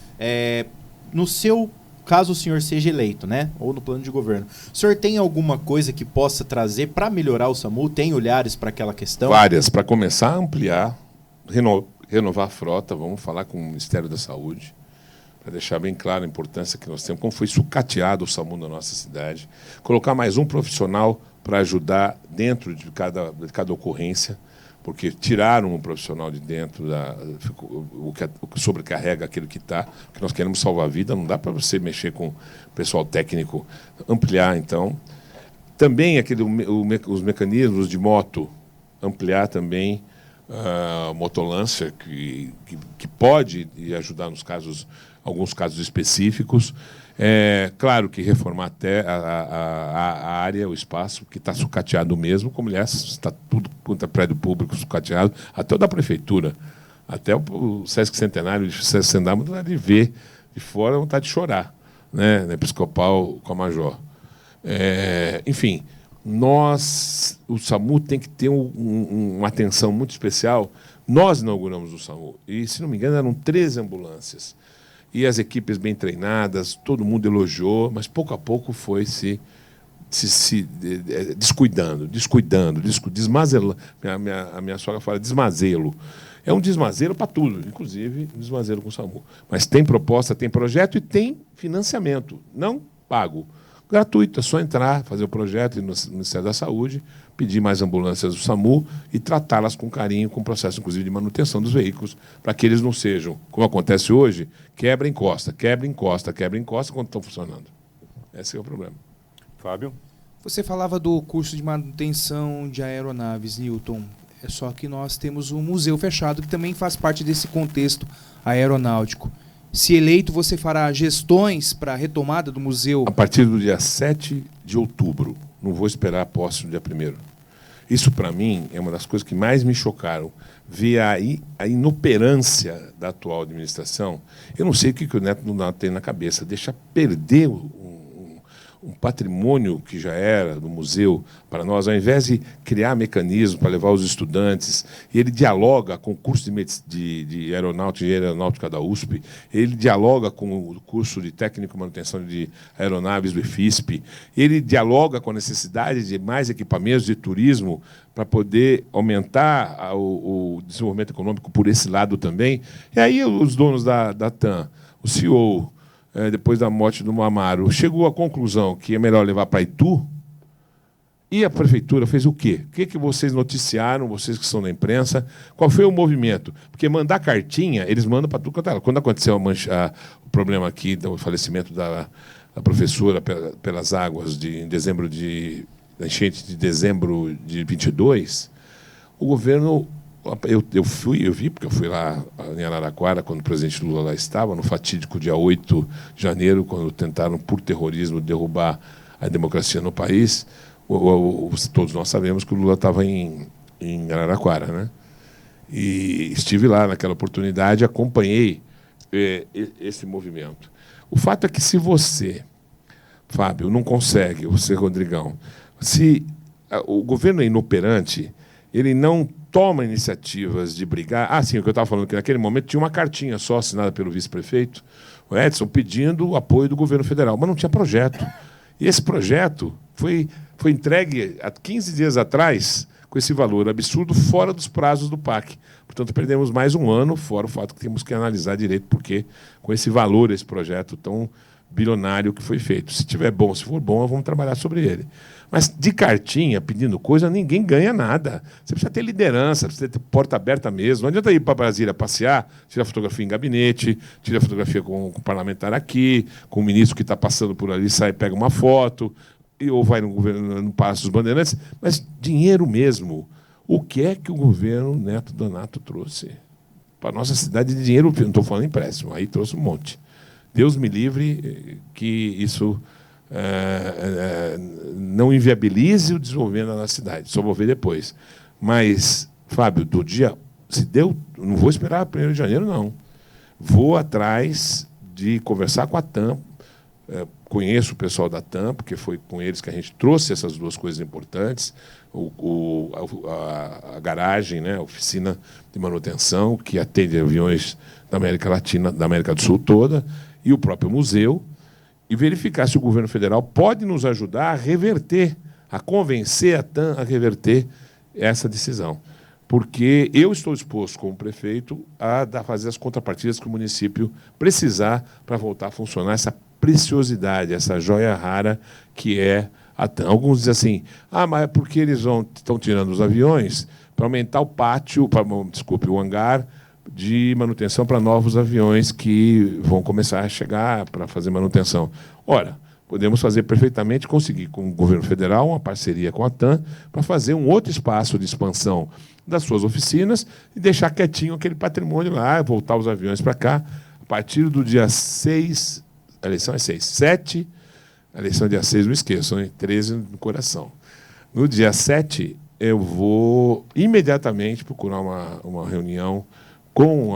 No seu caso o senhor seja eleito, né? Ou no plano de governo, o senhor tem alguma coisa que possa trazer para melhorar o SAMU? Tem olhares para aquela questão? Várias. Para começar a ampliar, renovar a frota, vamos falar com o Ministério da Saúde, para deixar bem claro a importância que nós temos, como foi sucateado o SAMU na nossa cidade, colocar mais um profissional para ajudar dentro de cada ocorrência, porque tiraram um profissional de dentro, o que sobrecarrega aquilo que está, porque nós queremos salvar a vida, não dá para você mexer com o pessoal técnico, ampliar, então. Também os mecanismos de moto, ampliar também a motolância, que pode ajudar alguns casos específicos. Claro que reformar até a área, o espaço, que está sucateado mesmo, como aliás está tudo quanto é prédio público sucateado, até o da prefeitura, até o Sesc Centenário, o Sesc Centenário, vontade de ver de fora, vontade de chorar, né? Na Episcopal com a Major. Enfim, o SAMU tem que ter uma atenção muito especial. Nós inauguramos o SAMU, e, se não me engano, eram 13 ambulâncias. E as equipes bem treinadas, todo mundo elogiou, mas pouco a pouco foi se descuidando, desmazelando. A minha sogra fala desmazelo. É um desmazelo para tudo, inclusive um desmazelo com o SAMU. Mas tem proposta, tem projeto e tem financiamento, não pago. Gratuito, é só entrar, fazer o projeto no Ministério da Saúde, pedir mais ambulâncias do SAMU e tratá-las com carinho, com processo, inclusive, de manutenção dos veículos, para que eles não sejam, como acontece hoje, quebra, encosta quando estão funcionando. Esse é o problema. Fábio? Você falava do curso de manutenção de aeronaves, Newton. É só que nós temos um museu fechado que também faz parte desse contexto aeronáutico. Se eleito, você fará gestões para a retomada do museu? A partir do dia 7 de outubro. Não vou esperar a posse do dia 1º. Isso, para mim, é uma das coisas que mais me chocaram. Ver a inoperância da atual administração. Eu não sei o que o Neto tem na cabeça. Deixa perder um patrimônio que já era do museu para nós, ao invés de criar mecanismos para levar os estudantes, e ele dialoga com o curso de aeronáutica da USP, ele dialoga com o curso de técnico e manutenção de aeronaves do IFISP, ele dialoga com a necessidade de mais equipamentos de turismo para poder aumentar o desenvolvimento econômico por esse lado também. E aí os donos da TAM, o CEO, depois da morte do Amaro, chegou à conclusão que é melhor levar para Itu, e a prefeitura fez o quê? O que vocês noticiaram, vocês que são da imprensa? Qual foi o movimento? Porque mandar cartinha, eles mandam para tudo quanto é. Quando aconteceu o problema aqui do falecimento da professora pelas águas em dezembro da enchente de dezembro de 22, o governo... Eu vi, porque eu fui lá em Araraquara, quando o presidente Lula lá estava, no fatídico dia 8 de janeiro, quando tentaram, por terrorismo, derrubar a democracia no país. Todos nós sabemos que o Lula estava em Araraquara, né? E estive lá naquela oportunidade, acompanhei esse movimento. O fato é que, se você, Fábio, não consegue, você, Rodrigão, se o governo é inoperante, ele não toma iniciativas de brigar. Ah, sim, o que eu estava falando, que naquele momento tinha uma cartinha só assinada pelo vice-prefeito, o Edson, pedindo o apoio do governo federal, mas não tinha projeto. E esse projeto foi entregue há 15 dias atrás, com esse valor absurdo, fora dos prazos do PAC. Portanto, perdemos mais um ano, fora o fato que temos que analisar direito porque, com esse valor, esse projeto tão bilionário que foi feito. Se tiver bom, se for bom, vamos trabalhar sobre ele. Mas de cartinha, pedindo coisa, ninguém ganha nada. Você precisa ter liderança, precisa ter porta aberta mesmo. Não adianta ir para Brasília passear, tirar fotografia em gabinete, tirar fotografia com o parlamentar aqui, com o ministro que está passando por ali, sai e pega uma foto, ou vai no Palácio dos Bandeirantes. Mas dinheiro mesmo. O que é que o governo Neto Donato trouxe para a nossa cidade de dinheiro? Não estou falando empréstimo, aí trouxe um monte. Deus me livre que isso não inviabilize o desenvolvimento da nossa cidade. Só vou ver depois. Mas, Fábio, do dia... Se deu, não vou esperar 1º de janeiro, não. Vou atrás de conversar com a TAM. Conheço o pessoal da TAM, porque foi com eles que a gente trouxe essas duas coisas importantes. A garagem, né, a oficina de manutenção, que atende aviões da América Latina, da América do Sul toda, e o próprio museu, e verificar se o governo federal pode nos ajudar a reverter, a convencer a TAM a reverter essa decisão. Porque eu estou disposto, como prefeito, a fazer as contrapartidas que o município precisar para voltar a funcionar essa preciosidade, essa joia rara que é a TAM. Alguns dizem assim, mas é porque eles estão tirando os aviões para aumentar o pátio, o hangar de manutenção para novos aviões que vão começar a chegar para fazer manutenção. Ora, podemos fazer perfeitamente, conseguir com o governo federal uma parceria com a TAM para fazer um outro espaço de expansão das suas oficinas e deixar quietinho aquele patrimônio lá, voltar os aviões para cá. A partir do dia 6, a eleição é 6, 7, a eleição é dia 6, não esqueçam, hein? 13 no coração. No dia 7, eu vou imediatamente procurar uma reunião com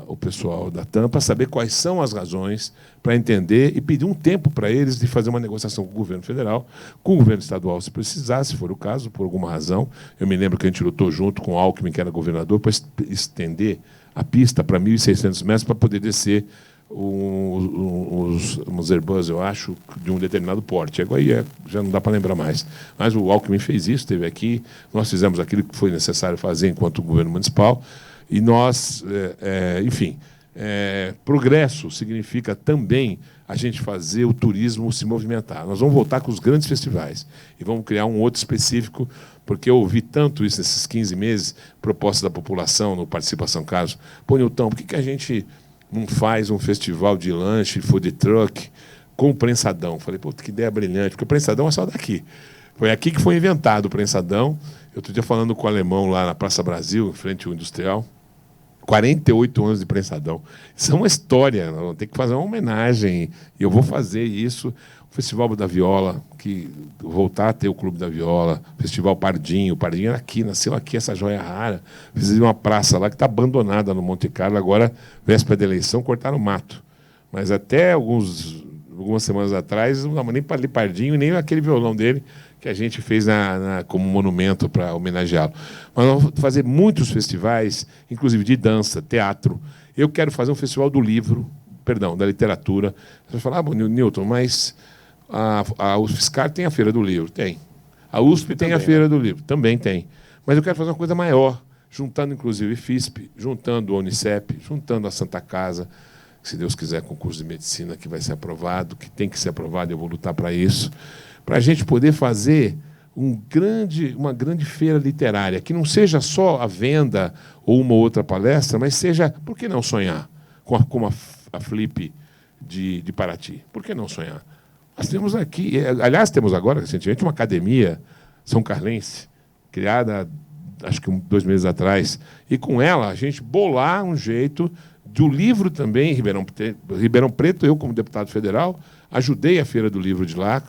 o pessoal da TAM para saber quais são as razões, para entender e pedir um tempo para eles de fazer uma negociação com o governo federal, com o governo estadual, se precisar, se for o caso, por alguma razão. Eu me lembro que a gente lutou junto com o Alckmin, que era governador, para estender a pista para 1.600 metros para poder descer uns Airbus, eu acho, de um determinado porte. Agora já não dá para lembrar mais. Mas o Alckmin fez isso, esteve aqui, nós fizemos aquilo que foi necessário fazer enquanto governo municipal, e nós, enfim, progresso significa também a gente fazer o turismo se movimentar. Nós vamos voltar com os grandes festivais e vamos criar um outro específico, porque eu ouvi tanto isso nesses 15 meses, propostas da população no Participação Caso. Pô, Nilton, por que a gente não faz um festival de lanche, food truck, com o prensadão? Falei, pô, que ideia brilhante, porque o prensadão é só daqui. Foi aqui que foi inventado o prensadão. Eu outro dia falando com o alemão lá na Praça Brasil, em frente ao Industrial, 48 anos de prensadão. Isso é uma história, nós vamos ter que fazer uma homenagem, e eu vou fazer isso. O Festival da Viola, que voltar a ter o Clube da Viola, Festival Pardinho. O Pardinho era aqui, nasceu aqui, essa joia rara. Fizeram uma praça lá que está abandonada no Monte Carlo, agora, véspera da eleição, cortaram o mato. Mas até algumas semanas atrás, não dava nem para ali Pardinho, nem aquele violão dele, que a gente fez como monumento para homenageá-lo. Mas nós vamos fazer muitos festivais, inclusive de dança, teatro. Eu quero fazer um festival do livro, da literatura. Você vai falar, Nilton, mas a UFSCar tem a Feira do Livro? Tem. A USP tem a Feira do Livro? Também tem. Mas eu quero fazer uma coisa maior, juntando, inclusive, o FISP, juntando o Unicep, juntando a Santa Casa, que, se Deus quiser, concurso de medicina que vai ser aprovado, que tem que ser aprovado, eu vou lutar para isso, para a gente poder fazer uma grande feira literária, que não seja só a venda ou uma outra palestra, mas seja, por que não sonhar com a Flip de Paraty? Por que não sonhar? Nós temos aqui, aliás, temos agora, recentemente, uma academia são carlense, criada, acho que 2 meses atrás, e com ela a gente bolar um jeito do livro também, Ribeirão Preto, eu como deputado federal, ajudei a Feira do Livro de lá,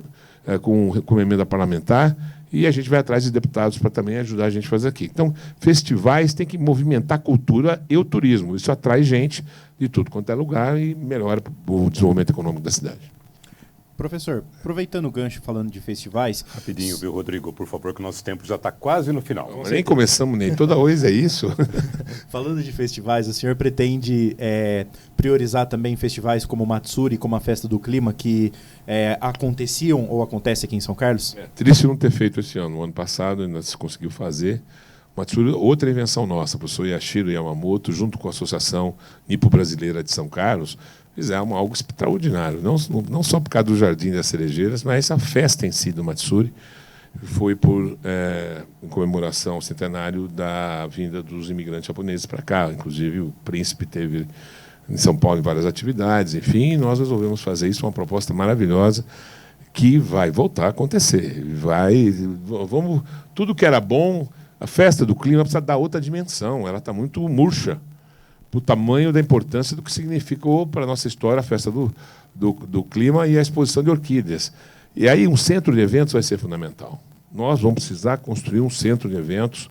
com emenda parlamentar, e a gente vai atrás de deputados para também ajudar a gente a fazer aqui. Então, festivais têm que movimentar a cultura e o turismo. Isso atrai gente de tudo quanto é lugar e melhora o desenvolvimento econômico da cidade. Professor, aproveitando o gancho falando de festivais... Rapidinho, viu, Rodrigo? Por favor, que o nosso tempo já está quase no final. Nem começamos, nem toda vez é isso. Falando de festivais, o senhor pretende priorizar também festivais como o Matsuri, como a Festa do Clima, que aconteciam ou acontecem aqui em São Carlos? É triste não ter feito esse ano. No ano passado ainda se conseguiu fazer. Matsuri, outra invenção nossa, o professor Yashiro Yamamoto, junto com a Associação Nipo-Brasileira de São Carlos, fizeram algo extraordinário. Não só por causa do Jardim das Cerejeiras, mas a festa em si do Matsuri foi em comemoração ao centenário da vinda dos imigrantes japoneses para cá. Inclusive, o príncipe teve em São Paulo em várias atividades. Enfim, nós resolvemos fazer isso, uma proposta maravilhosa que vai voltar a acontecer. Tudo que era bom, a Festa do Clima precisa dar outra dimensão. Ela está muito murcha para o tamanho da importância do que significou para a nossa história a Festa do Clima e a exposição de orquídeas. E aí um centro de eventos vai ser fundamental. Nós vamos precisar construir um centro de eventos,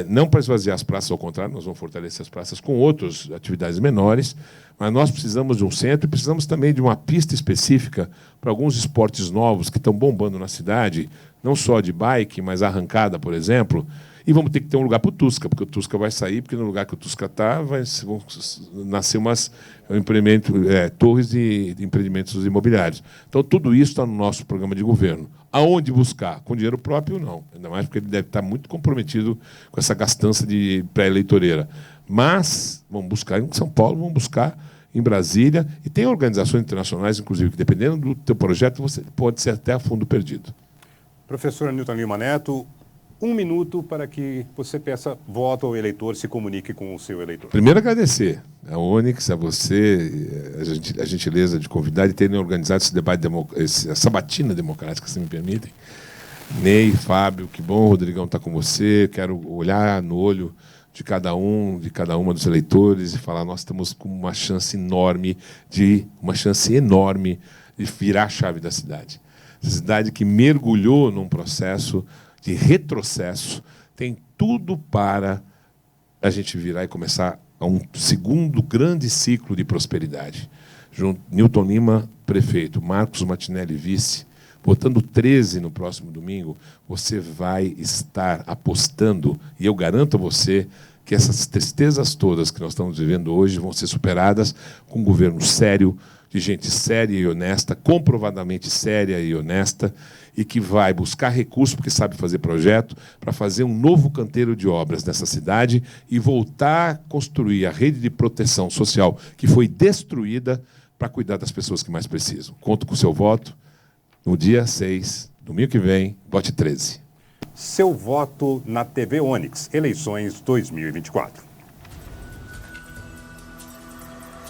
não para esvaziar as praças, ao contrário, nós vamos fortalecer as praças com outras atividades menores, mas nós precisamos de um centro e precisamos também de uma pista específica para alguns esportes novos que estão bombando na cidade, não só de bike, mas arrancada, por exemplo. E vamos ter que ter um lugar para o Tusca, porque o Tusca vai sair, porque no lugar que o Tusca está vão nascer torres de empreendimentos imobiliários. Então, tudo isso está no nosso programa de governo. Aonde buscar? Com dinheiro próprio, não. Ainda mais porque ele deve estar muito comprometido com essa gastança de pré-eleitoreira. Mas vamos buscar em São Paulo, vamos buscar em Brasília, e tem organizações internacionais, inclusive, que dependendo do teu projeto, você pode ser até a fundo perdido. Professor Newton Lima Neto, 1 minuto para que você peça voto ao eleitor, se comunique com o seu eleitor. Primeiro, agradecer a Onyx, a você, a gentileza de convidar e terem organizado esse debate, essa sabatina democrática, se me permitem. Ney, Fábio, que bom, Rodrigão, estar com você. Quero olhar no olho de cada uma dos eleitores e falar: nós estamos com uma chance enorme de virar a chave da cidade. Essa cidade que mergulhou num processo de retrocesso, tem tudo para a gente virar e começar a um segundo grande ciclo de prosperidade. Newton Lima, prefeito, Marcos Martinelli, vice, votando 13 no próximo domingo, você vai estar apostando, e eu garanto a você que essas tristezas todas que nós estamos vivendo hoje vão ser superadas com um governo sério, de gente séria e honesta, comprovadamente séria e honesta, e que vai buscar recursos, porque sabe fazer projeto, para fazer um novo canteiro de obras nessa cidade e voltar a construir a rede de proteção social que foi destruída para cuidar das pessoas que mais precisam. Conto com o seu voto no dia 6, domingo que vem, vote 13. Seu voto na TV Onyx, eleições 2024.